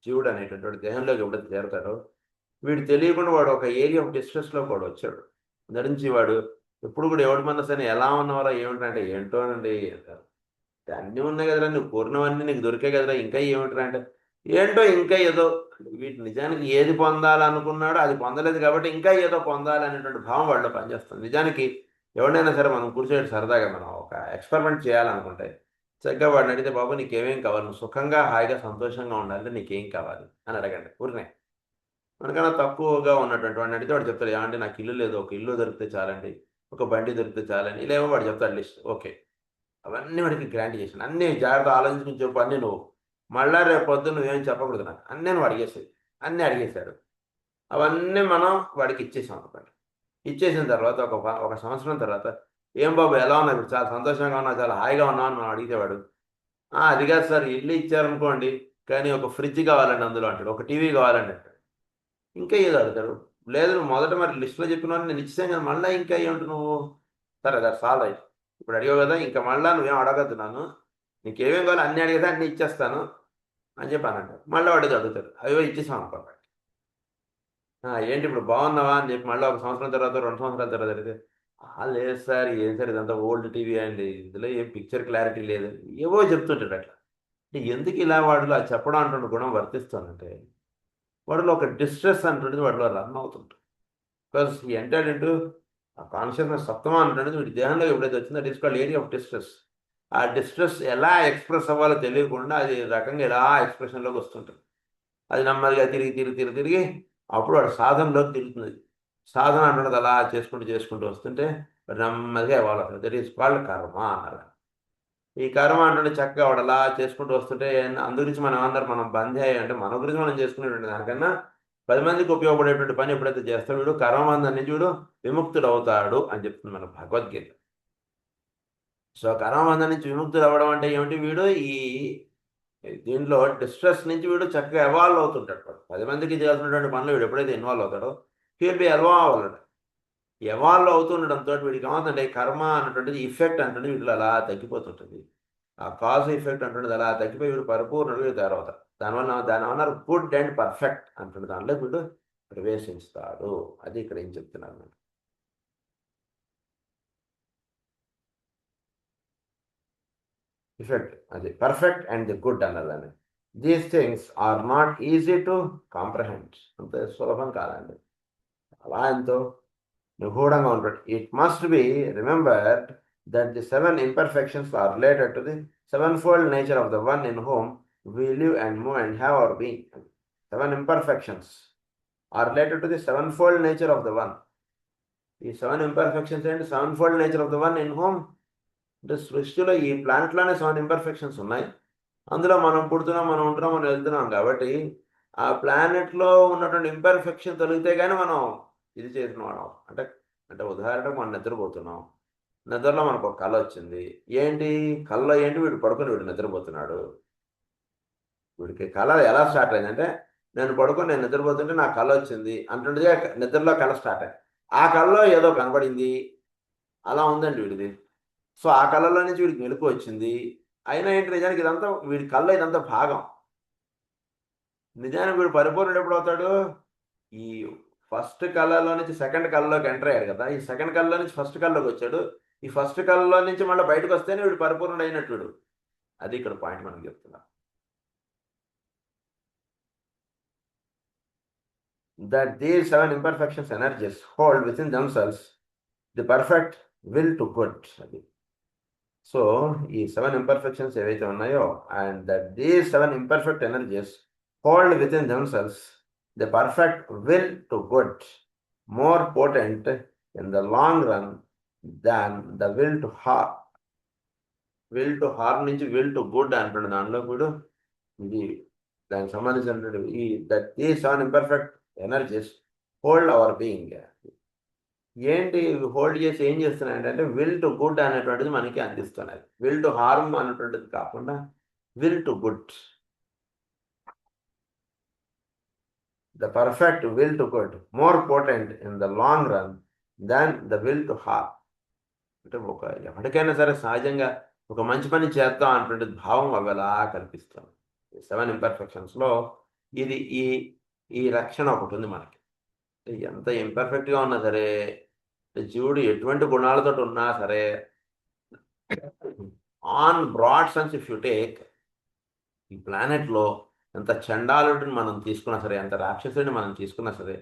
జీవుడు అనేటువంటి వాడు దేహంలోకి ఎప్పుడైతే చేరతాడో వీడు తెలియకుండా వాడు ఒక ఏరియా ఆఫ్ డిస్ట్రెస్లో కూడా వచ్చాడు. ధరించి వాడు ఎప్పుడు కూడా ఎవడి మనసని ఎలా ఉన్నవారో ఏమిటంటే ఏంటోనండి అంటారు, అన్నీ ఉన్నాయి కదరా, నువ్వు కోరినవన్నీ నీకు దొరికే కదరా, ఇంకా ఏమిటరా అంటే ఏంటో ఇంకా ఏదో, వీటి నిజానికి ఏది పొందాలనుకున్నాడో అది పొందలేదు కాబట్టి ఇంకా ఏదో పొందాలనేటువంటి భావం వాళ్ళలో పనిచేస్తుంది. నిజానికి ఎవరినైనా సరే మనం కూర్చోటి సరదాగా మనం ఒక ఎక్స్పెరిమెంట్ చేయాలనుకుంటే చక్కగా వాడిని అడిగితే, బాబు నీకేమేం కావాలి, నువ్వు సుఖంగా హాయిగా సంతోషంగా ఉండాలంటే నీకేం కావాలి అని అడగండి ఊరినే. మనకన్నా తక్కువగా ఉన్నటువంటి వాడిని అడిగితే వాడు చెప్తాడు, ఏమంటే నాకు ఇల్లు లేదు, ఒక ఇల్లు దొరికితే చాలండి, ఒక బండి దొరికితే చాలండి, ఇలేమో వాడు చెప్తాడు లిస్ట్. ఓకే, అవన్నీ వాడికి గ్రాంట్ చేసాను, అన్నీ జాగ్రత్త ఆలోచించుకుని చెప్పు, అన్నీ నువ్వు మళ్ళా రేపు పొద్దున్న నువ్వేం చెప్పకూడదు నాకు, అన్నీ నేను అడిగేసాడు, అన్నీ అడిగేశాడు, అవన్నీ మనం వాడికి ఇచ్చేసాం అనుకోండి. ఇచ్చేసిన తర్వాత ఒక సంవత్సరం తర్వాత ఏం బాబు ఎలా ఉన్నావు, ఇప్పుడు చాలా సంతోషంగా ఉన్నావు, చాలా హాయిగా ఉన్నావు అని మనం అడిగితే వాడు అది కాదు సార్, ఇల్లు ఇచ్చారనుకోండి కానీ ఒక ఫ్రిడ్జ్ కావాలండి అందులో అంటాడు, ఒక టీవీ కావాలండి అంటాడు, ఇంకా ఏదో అడుగుతాడు. లేదు నువ్వు మొదట మరి లిస్టులో చెప్పిన నేను ఇచ్చాను కదా, మళ్ళీ ఇంకా ఏమిటి నువ్వు, సరే అది సాల్వ్ అయ్యి ఇప్పుడు అడిగావు కదా, ఇంకా మళ్ళీ నువ్వేం అడగద్దు, నన్ను నీకేమేం కావాలో అన్నీ అడిగితే అన్నీ ఇచ్చేస్తాను అని చెప్పి అని అంటాడు. మళ్ళీ వాడిది అడుగుతాడు, అయ్యో ఇచ్చేసాం అనుకోండి. ఏంటి ఇప్పుడు బాగున్నావా అని చెప్పి మళ్ళీ ఒక సంవత్సరం తర్వాత 2 సంవత్సరాల తర్వాత అడిగితే లేదు సార్, ఏం సార్ ఇదంతా ఓల్డ్ టీవీ అండి, ఇందులో ఏం పిక్చర్ క్లారిటీ లేదు, ఏవో చెప్తుంటాడు అట్లా. అంటే ఎందుకు ఇలా వాడిలో ఆ చెప్పడం అంటున్న గుణం వర్తిస్తుందంటే వాడిలో ఒక డిస్ట్రెస్ అంటుండేది వాడిలో రన్ అవుతుంటుంది. బికాస్ హీ ఎంటర్డ్ ఇంటూ ఆ కాన్షియస్నెస్ సప్తమా అంటున్నది వీడి దేహంలో ఎప్పుడైతే వచ్చిందో that is called area of distress. ఆ డిస్ట్రెస్ ఎలా ఎక్స్ప్రెస్ అవ్వాలో తెలియకుండా అది రకంగా ఎలా ఎక్స్ప్రెషన్లోకి వస్తుంటుంది. అది నెమ్మదిగా తిరిగి తిరిగి తిరిగి తిరిగి అప్పుడు వాడు సాధనలోకి తిరుగుతుంది. సాధన అంటున్నది అలా చేసుకుంటూ చేసుకుంటూ వస్తుంటే నెమ్మదిగా ఎవాల్వ్ అవుతుంది. దట్ ఈస్ కాల్డ్ కర్మ అన్నారు. ఈ కర్మ అంటే చక్కగా వాడు అలా చేసుకుంటూ వస్తుంటే అందు గురించి మనం అందరం మనం బంధ్యాయి అంటే మన గురించి మనం చేసుకునేటువంటి దానికన్నా 10 మందికి ఉపయోగపడేటువంటి పని ఎప్పుడైతే చేస్తాడో వీడు కర్మబంధం నుంచి వీడు విముక్తుడు అవుతాడు అని చెప్తుంది మన భగవద్గీత. సో కర్మబంధం నుంచి విముక్తుడు అవ్వడం అంటే ఏమిటి? వీడు ఈ దీంట్లో డిస్ట్రెస్ నుంచి వీడు చక్కగా ఎవాల్వ్ అవుతుంటాడు. 10 మందికి చేయాల్సినటువంటి పనులు వీడు ఎప్పుడైతే ఇన్వాల్వ్ అవుతాడో హీల్ బి ఎవాల్వ్డ్. ఎవాల్వ్ అవుతుండడంతో వీడికి ఏమవుతుందంటే కర్మ అన్నటువంటిది ఇఫెక్ట్ అంటే వీటిలో అలా తగ్గిపోతుంటుంది. ఆ కాజ్ ఎఫెక్ట్ అంటున్నది అలా తగ్గిపోయి వీడు పరిపూర్ణుడు తయారవుతాడు. దానివల్ల దాని అన్నారు గుడ్ అండ్ పర్ఫెక్ట్ అంటున్న దానిలో వీడు ప్రవేశిస్తాడు. అది ఇక్కడ ఏం చెప్తున్నారు. ఇఫెక్ట్ అది పర్ఫెక్ట్ అండ్ ది గుడ్ అన్నదాన్ని. These things are not easy to comprehend. అంత సులభం కాదండి, అలా ఎంతో నిగూఢంగా ఉంటాడు. It must be remembered that the 7 imperfections are related to the sevenfold nature of the one in whom we live and move and have our being. 7 imperfections are related to the sevenfold nature of the one. ఈ 7 imperfections and sevenfold nature of the one in whom, అంటే సృష్టిలో ఈ ప్లానెట్లోనే 7 imperfections ఉన్నాయి. అందులో మనం పుడుతున్నాం, మనం ఉంటున్నాం, మనం వెళ్తున్నాం. కాబట్టి ఆ ప్లానెట్లో ఉన్నటువంటి ఇంపర్ఫెక్షన్ తొలగితే కానీ మనం ఇది చేస్తున్నాం. అంటే అంటే ఉదాహరణకు మనం నిద్రపోతున్నాం, నిద్రలో మనకు ఒక కళ వచ్చింది. ఏంటి కళలో ఏంటి? వీడు పడుకొని వీడు నిద్రపోతున్నాడు. వీడికి కళ ఎలా స్టార్ట్ అయిందంటే నేను పడుకొని నేను నిద్రపోతుంటే నాకు కళ వచ్చింది అంటుండే నిద్రలో కళ స్టార్ట్ అయింది. ఆ కళలో ఏదో కనబడింది, అలా ఉందండి వీడిది. సో ఆ కళలో నుంచి వీడికి మెలకు వచ్చింది. అయినా ఏంటి నిజానికి ఇదంతా వీడి కళ్ళలో ఇదంతా భాగం. నిజానికి వీడు పరిపూర్ణుడు ఎప్పుడు అవుతాడు? ఈ ఫస్ట్ కళలో నుంచి సెకండ్ కళలోకి ఎంటర్ అయ్యాడు కదా, ఈ సెకండ్ కళలో నుంచి ఫస్ట్ కళలోకి వచ్చాడు. ఈ ఫస్ట్ కళలో నుంచి మళ్ళీ బయటకు వస్తేనే వీడు పరిపూర్ణుడు అయినట్టు. అది ఇక్కడ పాయింట్ మనం చెప్తున్నా. That these 7 imperfections energies hold within themselves the perfect will to good. So ఈ 7 imperfections ఏవైతే ఉన్నాయో, and that these 7 imperfect energies hold within themselves the perfect will to good, more potent in the long run than the will to harm. Will to harm నుంచి will to good అంటున్న దానిలో కూడా ఇది దానికి సంబంధించినటువంటి ఈ దట్ ఈ 7 imperfect energies hold hour being. ఏంటి హోల్డ్ చేసి ఏం చేస్తున్నాయి అంటే విల్ టు గుడ్ అనేటువంటిది మనకి అందిస్తున్నాయి. విల్ టు హార్మ్ అనేటువంటిది కాకుండా will to good, the perfect will to good more potent in the long run than the will to harm. అంటే ఎప్పటికైనా సరే సహజంగా ఒక మంచి పని చేద్దాం అనేటువంటి భావం అవి ఎలా కల్పిస్తాం. 7 ఇంపర్ఫెక్షన్స్లో ఇది ఈ ఈ రక్షణ ఒకటి ఉంది మనకి. ఎంత ఇంపర్ఫెక్ట్గా ఉన్నా సరే, జీవుడు ఎటువంటి గుణాలతో ఉన్నా సరే, on broad sense if you take, ఈ ప్లానెట్లో ఎంత చండాలుడిని మనం తీసుకున్నా సరే, ఎంత రాక్షసుడిని మనం తీసుకున్నా సరే,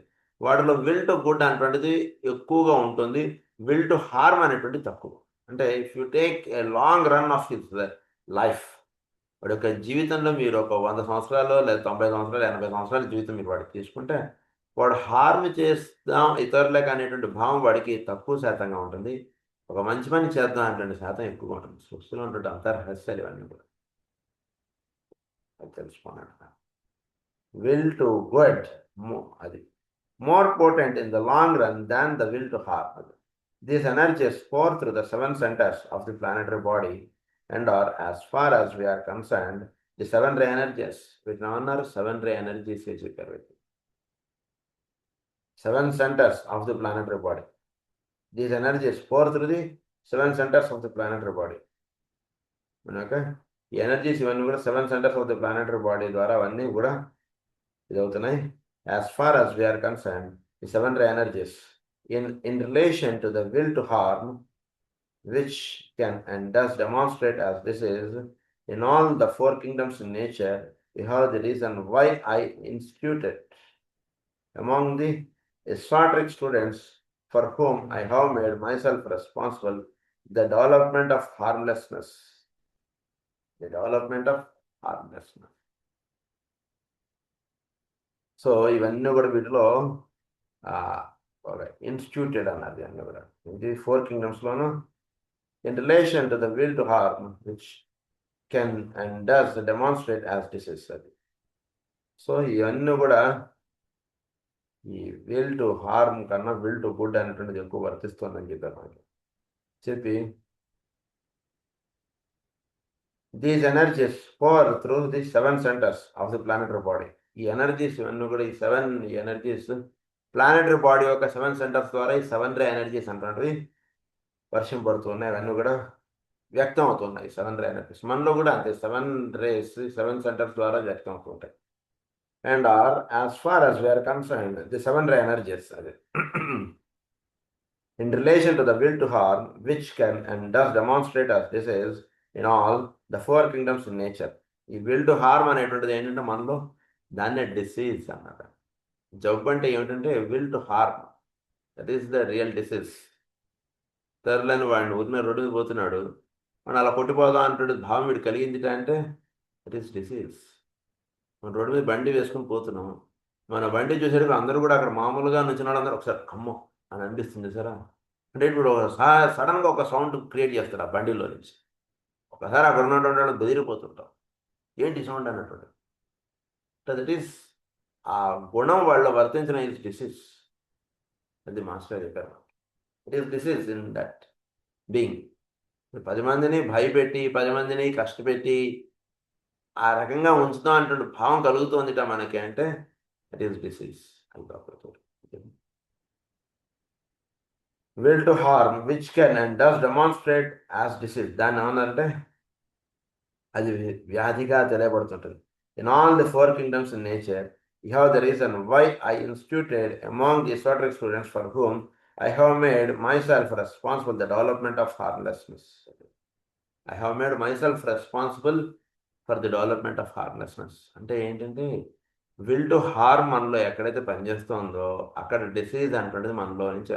వాటిలో విల్ టు గుడ్ అనేటువంటిది ఎక్కువగా ఉంటుంది, విల్ టు హార్మ్ అనేటువంటిది తక్కువ. అంటే if you take a long run of his life, వాడి యొక్క జీవితంలో మీరు ఒక 100 సంవత్సరాలు లేదా 90 సంవత్సరాలు 80 సంవత్సరాల జీవితం మీరు వాడికి తీసుకుంటే, వాడు హార్మ్ చేద్దాం ఇతరులకు అనేటువంటి భావం వాడికి తక్కువ శాతంగా ఉంటుంది. ఒక మంచి పని చేద్దాం అనేటువంటి శాతం ఎక్కువగా ఉంటుంది. సృష్టిలో ఉన్నటువంటి అంతర్రహస్యాలు ఇవన్నీ కూడా అది తెలుసుకున్నాడు. విల్ టు గుడ్ అది more potent in the long run than the will to harm. These energies pour through the 7 centers of the planetary body and are, as far as we are concerned, the 7 ray energies. Which now are 7 ray energies. 7 centers of the planetary body. These energies pour through the 7 centers of the planetary body. Okay? The energies ఇవన్నీ కూడా 7 centers of the planetary body ద్వారా అవన్నీ కూడా ఇదవుతున్నాయి. As far as we are concerned, the 7 ray energies in relation to the will to harm, which can and does demonstrate as this is in all the 4 kingdoms in nature, we have the reason why I instituted among the esoteric students for whom I have made myself responsible, the development of harmlessness. The development of harmlessness. So ఇవన్నీ కూడా వీటిలో instituted అన్నది అన్నీ కూడా ఇది 4 kingdomsలోను in relation to the will to harm which can and does demonstrate as disease అది. So ఇవన్నీ కూడా ఈ విల్ టు హార్మ్ కన్నా విల్ టు గుడ్ అనేటువంటిది ఎక్కువ వర్తిస్తుందని చెప్పారు మనకి. చెప్పి these energies pour through the 7 centers of the planetary body. ఈ ఎనర్జీస్ ఇవన్నీ కూడా ఈ 7 ఎనర్జీస్ ప్లానెటరీ బాడీ యొక్క 7 centers ద్వారా ఈ 7 రే ఎనర్జీస్ అంటున్నవి వర్షం పడుతున్నాయి. అవన్నీ కూడా వ్యక్తం అవుతున్నాయి 7 రే ఎనర్జీస్. మనలో కూడా అంతే 7 rays 7 centers ద్వారా వ్యక్తం అవుతుంటాయి. And are, as far as we are concerned, the 7 ray energies in relation to the will to harm, which can and does demonstrate as this is in all the 4 kingdoms in nature. ఈ will to harm అనేటువంటిది ఏంటంటే మనలో దాన్నే disease అన్నమాట. జబ్బు అంటే ఏమిటంటే will to harm, that is the real disease. తెరలేని వాడిని ఊరిన రోడ్డు మీద పోతున్నాడు, మనం అలా కొట్టిపోదాం అంటాడు భావం వీడు కలిగింది అంటే దట్ ఈస్ డిసీజ్. మన రోడ్డు మీద బండి వేసుకుని పోతున్నాం, మన బండి చూసేటప్పుడు అందరూ కూడా అక్కడ మామూలుగా నుంచిన వాళ్ళందరూ ఒకసారి అమ్మో అని అనిపిస్తుంది సరే. అంటే ఇప్పుడు సడన్గా ఒక సౌండ్ క్రియేట్ చేస్తారు ఆ బండిలో నుంచి. ఒకసారి అక్కడ ఉన్నటువంటి వాళ్ళు బెదిరిపోతుంటాం, ఏంటి సౌండ్ అన్నటువంటి. దట్ ఈస్ ఆ గుణం వాళ్ళు వర్తించిన ఇస్ డిసీజ్. అది మాస్టర్ చెప్పారు. It is disease in that being. 10 మందిని భయపెట్టి 10 మందిని కష్టపెట్టి ఆ రకంగా ఉంచుతాం అంటుండే భావం కలుగుతుందిట మనకి అంటే దట్ ఈస్ డిసీజ్ అని కాకపోతే. Will to harm which can and does demonstrate as disease. దాన్ని ఏమన్నారంటే అది వ్యాధిగా తెలియబడుతుంటుంది. In all the 4 kingdoms in nature, you have the reason why I instituted among the esoteric students for whom I have made myself responsible the development of harmlessness. I have made myself responsible for the development of harmlessness. అంటే ఏంటంటే will to harm మనలో ఎక్కడైతే పనిచేస్తుందో అక్కడ disease అంటున్నది మనలో నుంచి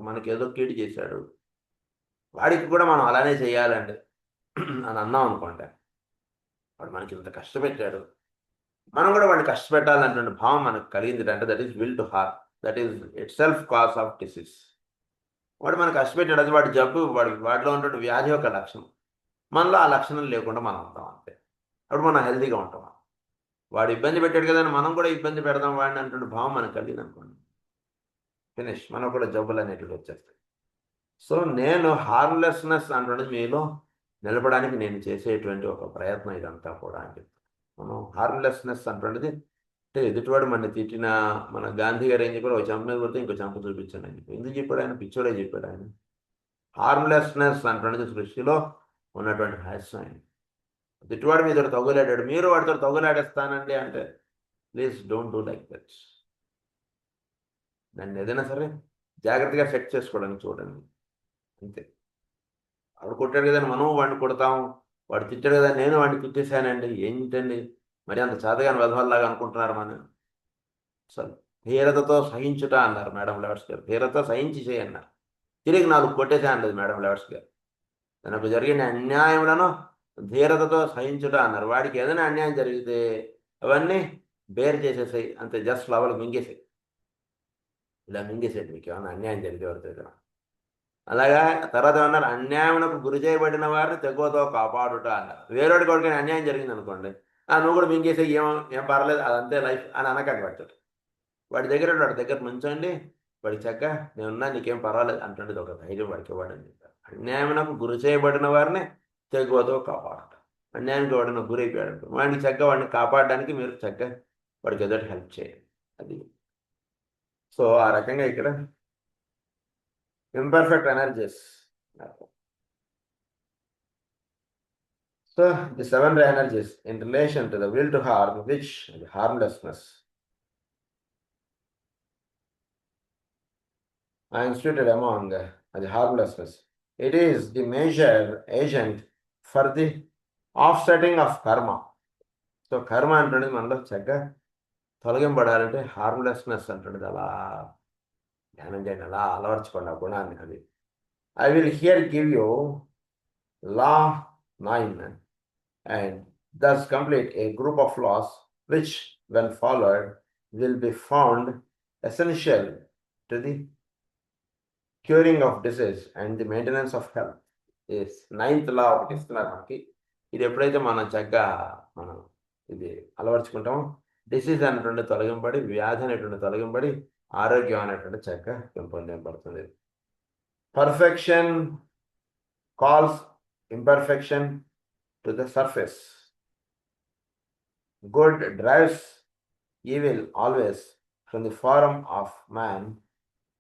మనకి ఏదో కీడు చేశాడు, వాడికి కూడా మనం అలానే చేయాలండి అని అన్నాం అనుకోండి, వాడు మనకి ఇంత కష్టపెట్టాడు మనం కూడా వాడిని కష్టపెట్టాలన్నటువంటి భావం మనకు కలిగింది అంటే that is will to harm. That is it self cause of disease. వాడు మనకు కష్టపెట్టాడు, అది వాడి జబ్బు, వాడిలో ఉన్నటువంటి వ్యాధి యొక్క లక్షణం. మనలో ఆ లక్షణం లేకుండా మనం ఉంటాం అంతే. అప్పుడు మనం హెల్తీగా ఉంటాం. వాడు ఇబ్బంది పెట్టాడు కదా అని మనం కూడా ఇబ్బంది పెడదాం వాడిని అంటున్న భావం మనకు కలిగింది అనుకోండి, ఫినిష్, మనకు కూడా జబ్బులు అనేటివి వచ్చేస్తాయి. సో నేను హార్మ్లెస్నెస్ అంటున్నది మీలో నిలపడానికి నేను చేసేటువంటి ఒక ప్రయత్నం ఇదంతా కూడా అని చెప్తాను. మనం హార్మ్లెస్నెస్ అంటున్నది అంటే ఎదుటివాడు మన తిట్టిన మన గాంధీ గారు ఏం చెప్పారు, ఒక చంప మీద కొడితే ఇంకో చంప చూపించాను అని చెప్పి ఎందుకు చెప్పాడు ఆయన, పిచ్చోడే చెప్పాడు ఆయన. హార్మ్లెస్నెస్ అంటున్నది సృష్టిలో ఉన్నటువంటి రహస్యం. ఆయన తిట్టువాడు మీద తగులాడాడు, మీరు వాడితో తగులాడేస్తానండి అంటే please don't do like that. దాన్ని ఏదైనా సరే జాగ్రత్తగా సెట్ చేసుకోవడానికి చూడండి అంతే. వాడు కొట్టాడు కదా మనం వాడిని కొడతాం, వాడు తిట్టాడు కదా నేను వాడిని తిట్టేశానండి, ఏంటండి మరి అంత చేతగాని వెధవల్లాగా అనుకుంటున్నారు మనం. అసలు ధీరతతో సహించుట అన్నారు మేడం లెవర్స్ గారు. ధీరతో సహించి చేయన్నారు, తిరిగి 4 కొట్టేసా అన్నది మేడం లెవర్స్ గారు. తనకు జరిగిన అన్యాయములను ధీరతతో సహించుట అన్నారు. వాడికి ఏదైనా అన్యాయం జరిగితే అవన్నీ బేర్ చేసేసాయి అంతే, జస్ట్ లోపల మింగేసాయి. ఇలా మింగేసేది మీకు ఏమన్నా అన్యాయం జరిగే వరకు. అలాగా తర్వాత ఏమన్నారు, అన్యాయమునకు గురి చేయబడిన వారిని తెగువతో కాపాడుట అన్నారు. వేరేవాడికి వాడికి అన్యాయం జరిగింది అనుకోండి, నువ్వు కూడా మింగేసే ఏం పర్లేదు అదంతే లైఫ్ అని అనకండి. వాడి దగ్గర నుంచండి, వాడికి చక్క నేనున్నా నీకేం పర్వాలేదు అంటుండేది ఒక ధైర్యం వాడికి ఇవ్వడని చెప్పారు. అన్యాయమునకు గురి చేయబడిన వారిని తెగువతో కాపాడట. అన్యాయానికి వాడిని గురైపోయాడు వాడిని చక్కగా వాడిని కాపాడడానికి మీరు చక్కగా వాడికి ఏదో హెల్ప్ చేయండి. అది సో ఆ రకంగా ఇక్కడ imperfect energies. So the 7 ray energies in relation to the will to harm, which the harmlessness I instituted among the harmlessness. It is the major agent for the offsetting of karma. So కర్మ అంటున్నది మనలో చక్కగా తొలగింపడాలంటే harmlessness అంటుంది అలా ధ్యానం చేయండి, అలా అలవర్చుకోండి ఆ గుణాన్ని. అది I will here give you law 9 and thus complete a group of laws which, when followed, will be found essential to the curing of disease and the maintenance of health. Is ninth law ఒకటి ఇస్తున్నారు మనకి. ఇది ఎప్పుడైతే మనం చక్కగా మనం ఇది అలవర్చుకుంటామో disease అనేటువంటి తొలగింపడి, వ్యాధి అనేటువంటి తొలగింపడి, ఆరోగ్యం అనేటువంటి చక్కగా పెంపొందింపబడుతుంది. Perfection calls imperfection to the surface. Good drives evil always from the forum of man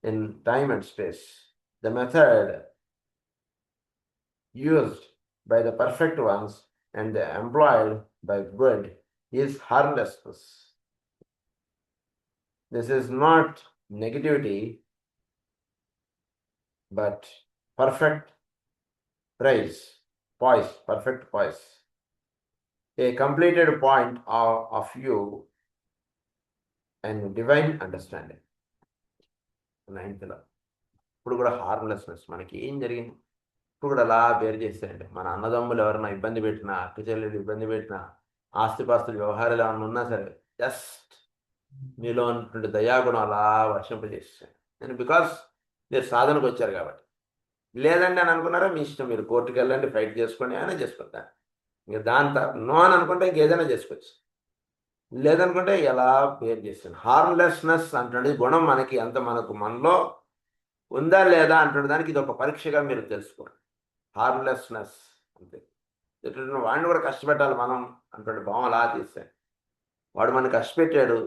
in time and space. The method used by the perfect ones and the employed by good is harmlessness. This is not negativity, but perfect perfect poise. A completed point of view and divine understanding. Ninth law ఇప్పుడు కూడా harmlessness. మనకి ఏం జరిగింది ఇప్పుడు కూడా అలా bear చేస్తాయండి. మన అన్నదమ్ములు ఎవరైనా ఇబ్బంది పెట్టినా, అక్క చెల్లెలు ఇబ్బంది పెట్టినా, ఆస్తిపాస్తుల వ్యవహారాలు ఏమైనా ఉన్నా సరే జస్ట్ మీలో ఉన్నటువంటి దయాగుణం అలా వర్షింపజేస్తాను. నేను బికాస్ మీరు సాధనకు వచ్చారు కాబట్టి. లేదండి అని అనుకున్నారా మీ ఇష్టం, మీరు కోర్టుకు వెళ్ళండి, ఫైట్ చేసుకోండి, అయినా చేసుకుంటాను. ఇంకా దాని నో అని అనుకుంటే ఇంకేదైనా చేసుకోవచ్చు. లేదనుకుంటే ఎలా పేరు చేస్తాను. హార్మ్లెస్నెస్ అంటే గుణం మనకి ఎంత మనలో ఉందా లేదా అంటే దానికి ఇది ఒక పరీక్షగా మీరు తెలుసుకోండి. హార్మ్లెస్నెస్ అంతే. వాడిని కూడా కష్టపెట్టాలి మనం అంటే భావం అలా తీస్తాను. వాడు మనకు కష్టపెట్టాడు,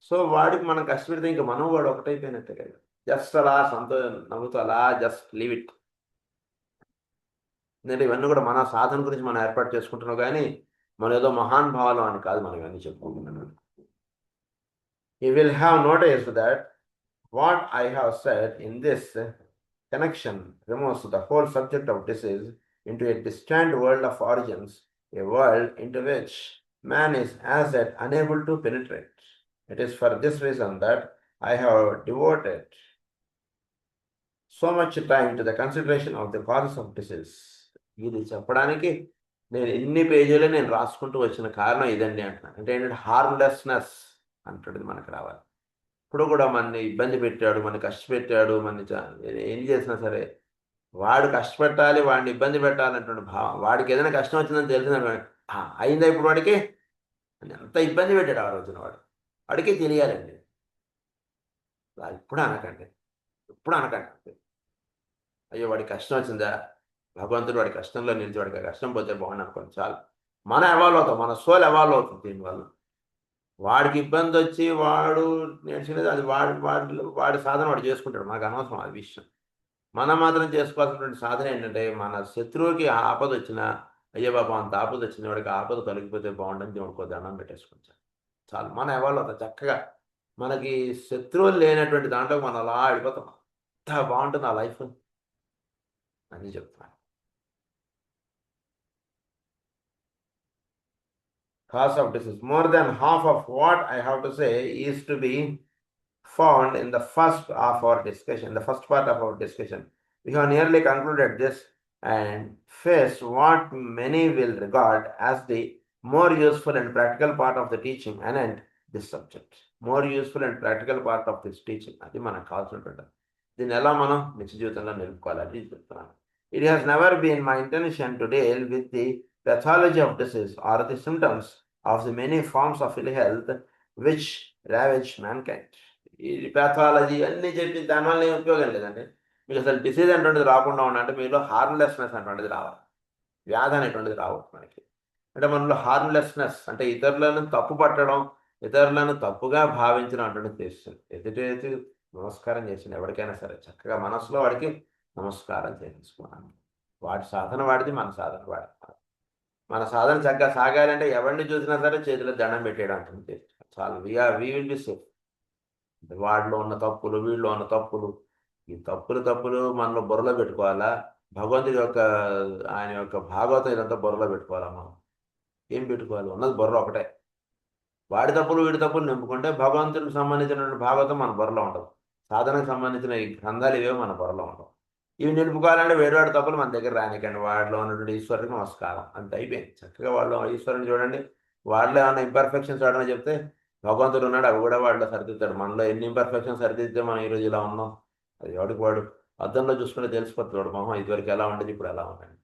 సో వాడికి మనం కష్టపెడితే ఇంకా మనం వాడు ఒకటైపోయినట్టే కదా. జస్ట్ అలా నవ్వుతూ అలా జస్ట్ లీవ్ ఇట్. ఎందుకంటే ఇవన్నీ కూడా మన సాధన గురించి మనం ఏర్పాటు చేసుకుంటున్నాం, కానీ మన ఏదో మహానుభావాలు అని కాదు మనం ఇవన్నీ చెప్పుకుంటున్నాను. You will have noticed that what I have said in this connection removes the whole subject of disease into a distant world of origins, a world into which man is as yet unable to penetrate. It is for this reason that I have devoted so much time to the consideration of the causes of disease. ఇది చెప్పడానికి నేను ఎన్ని పేజీలు నేను రాసుకుంటూ వచ్చిన కారణం ఇదండి అంటున్నాను. అంటే ఏంటంటే హార్మ్లెస్నెస్ అంటుంది మనకు రావాలి. ఇప్పుడు కూడా మనని ఇబ్బంది పెట్టాడు, మనని కష్టపెట్టాడు, ఏం చేసినా సరే వాడు కష్టపెట్టాలి, వాడిని ఇబ్బంది పెట్టాలన్నటువంటి భావం. వాడికి ఏదైనా కష్టం వచ్చిందని తెలిసిన అయిందా ఇప్పుడు వాడికి ఎంత ఇబ్బంది పెట్టాడు ఆ రోజున వాడికి తెలియాలండి. ఇప్పుడు అనకండి, ఇప్పుడు అనకండి. అయ్యో వాడికి కష్టం వచ్చిందా, భగవంతుడు వాడి కష్టంలో నిలిచి వాడికి కష్టం పోతే బాగుండు అనుకోండి చాలు. మనం ఎవాల్వ్ అవుతాం, మన సోల్ ఎవాల్వ్ అవుతుంది దీనివల్ల. వాడికి ఇబ్బంది వచ్చి వాడు నేర్చుకునేది అది వాడి సాధన వాడు చేసుకుంటాడు, మనకు అనవసరం అది విషయం. మనం మాత్రం చేసుకోవాల్సినటువంటి సాధన ఏంటంటే మన శత్రువుకి ఆపద వచ్చినా, అయ్యో బాబా అంత ఆపద వచ్చిన వాడికి ఆపద తొలగిపోతే బాగుండని దేవుడికో దండం పెట్టేసుకుంటాం చాలు. మనం ఎవాల్వ్ అవుతాం చక్కగా. మనకి శత్రువులు లేనటువంటి దాంట్లో మనం అలా ఆడిపోతాం. అంత బాగుంటుంది ఆ లైఫ్ అని చెప్తున్నాను. Cause of disease. More than half of what I have to say is to be found in the first of our discussion, the first part of our discussion. We have nearly concluded this and face what many will regard as the more useful and practical part of the teaching and end this subject. More useful and practical part of this teaching. అది మనకు కావాల్సినటువంటి దీన్ని ఎలా మనం నిత్య జీవితంలో నిలుపుకోవాలని చెప్తున్నాను. It has never been my intention to deal with the pathology of disease or the symptoms of the many forms of ill health which ravage mankind. ఈ పాథాలజీ అన్నీ చెప్పి దానివల్ల ఏం ఉపయోగం లేదండి. మీకు అసలు డిసీజ్ అటువంటిది రాకుండా ఉండాలంటే మీలో హార్మ్లెస్నెస్ అటువంటిది రావాలి, వ్యాధి అనేటువంటిది రావచ్చు మనకి. అంటే మనలో హార్మ్లెస్నెస్ అంటే ఇతరులను తప్పు పట్టడం, ఇతరులను తప్పుగా భావించడం అటువంటిది చేస్తుంది. ఎదుటి నమస్కారం చేసింది ఎవరికైనా సరే చక్కగా మనసులో వాడికి నమస్కారం చేయించుకున్నాను. వాడి సాధన వాడిది, మన సాధన వాడిది. మన సాధన చక్కగా సాగాలంటే ఎవరిని చూసినా సరే చేతిలో దండం పెట్టేయడం అంటే చాలు. We will be safe. వాడిలో ఉన్న తప్పులు, వీళ్ళు ఉన్న తప్పులు, ఈ తప్పులు మనలో బుర్రలో పెట్టుకోవాలా? భగవంతుడి యొక్క ఆయన యొక్క భాగవతం ఇదంతా బుర్రలో పెట్టుకోవాలా? మనం ఏం పెట్టుకోవాలి? ఉన్నది బుర్ర ఒకటే. వాడి తప్పులు వీడి తప్పులు నింపుకుంటే భగవంతునికి సంబంధించిన భాగవతం మన బుర్రలో ఉండదు. సాధనకు సంబంధించిన ఈ గ్రంథాలు ఇవే మన బుర్రలో ఉండవు. ఇవి నిలుపుకోవాలంటే వేడివాడి తప్పులు మన దగ్గర రానికండి. వాడిలో ఉన్నటువంటి ఈశ్వరుడికి నమస్కారం అంత అయిపోయింది. చక్కగా వాళ్ళు ఈశ్వరుని చూడండి. వాడిలో ఏమైనా ఇంపర్ఫెక్షన్స్ వాడని చెప్తే భగవంతుడు ఉన్నాడు, అవి కూడా వాడిలో సరిదిద్దాడు. మనలో ఎన్ని ఇంపర్ఫెక్షన్స్ సరిదిద్దే మనం ఈరోజు ఇలా ఉన్నాం. అది వాడికి వాడు అద్దంలో చూసుకుంటే తెలిసిపోతుంది వాడు మొహం ఇదివరకు ఎలా ఉండేది ఇప్పుడు ఎలా ఉండండి.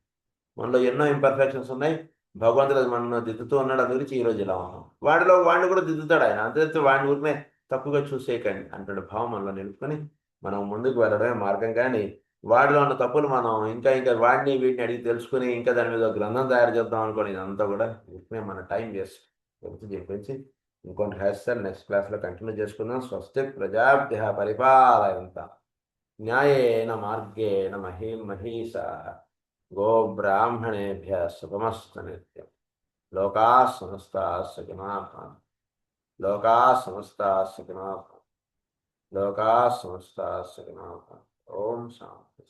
మనలో ఎన్నో ఇంపర్ఫెక్షన్స్ ఉన్నాయి. భగవంతుడు అది మనల్ని దిద్దుతూ ఉన్నాడు. అందు గురించి ఈరోజు ఇలా ఉన్నాం. వాడిని కూడా దిద్దుతాడు ఆయన. అంతే వాడిని ఊరినే తప్పుగా చూసేయకండి అంటే భావం మనలో నిలుపుకొని మనం ముందుకు వెళ్ళడమే మార్గం. కానీ వాడిలో ఉన్న తప్పులు మనం ఇంకా వాడిని వీటిని అడిగి తెలుసుకుని ఇంకా దాని మీద ఒక గ్రంథం తయారు చేద్దాం అనుకోని ఇదంతా కూడా ఊరినే మన టైం వేస్ట్ చెప్పేసి ఇంకొంత హ్యాస్టర్ నెక్స్ట్ క్లాస్లో కంటిన్యూ చేసుకుందాం. స్వస్తి ప్రజాభ్య పరిపాలయంత న్యాయేన మార్గేణ మహీం మహీషాః గోబ్రాహ్మణేభ్యः శుభమస్తు నిత్యం. లోకాः సమస్తాः సుఖినः భవంతు. లోకాः సమస్తాः సుఖినः భవంతు. లోకాः సమస్తాः సుఖినः భవంతు. ఓం శాంతి.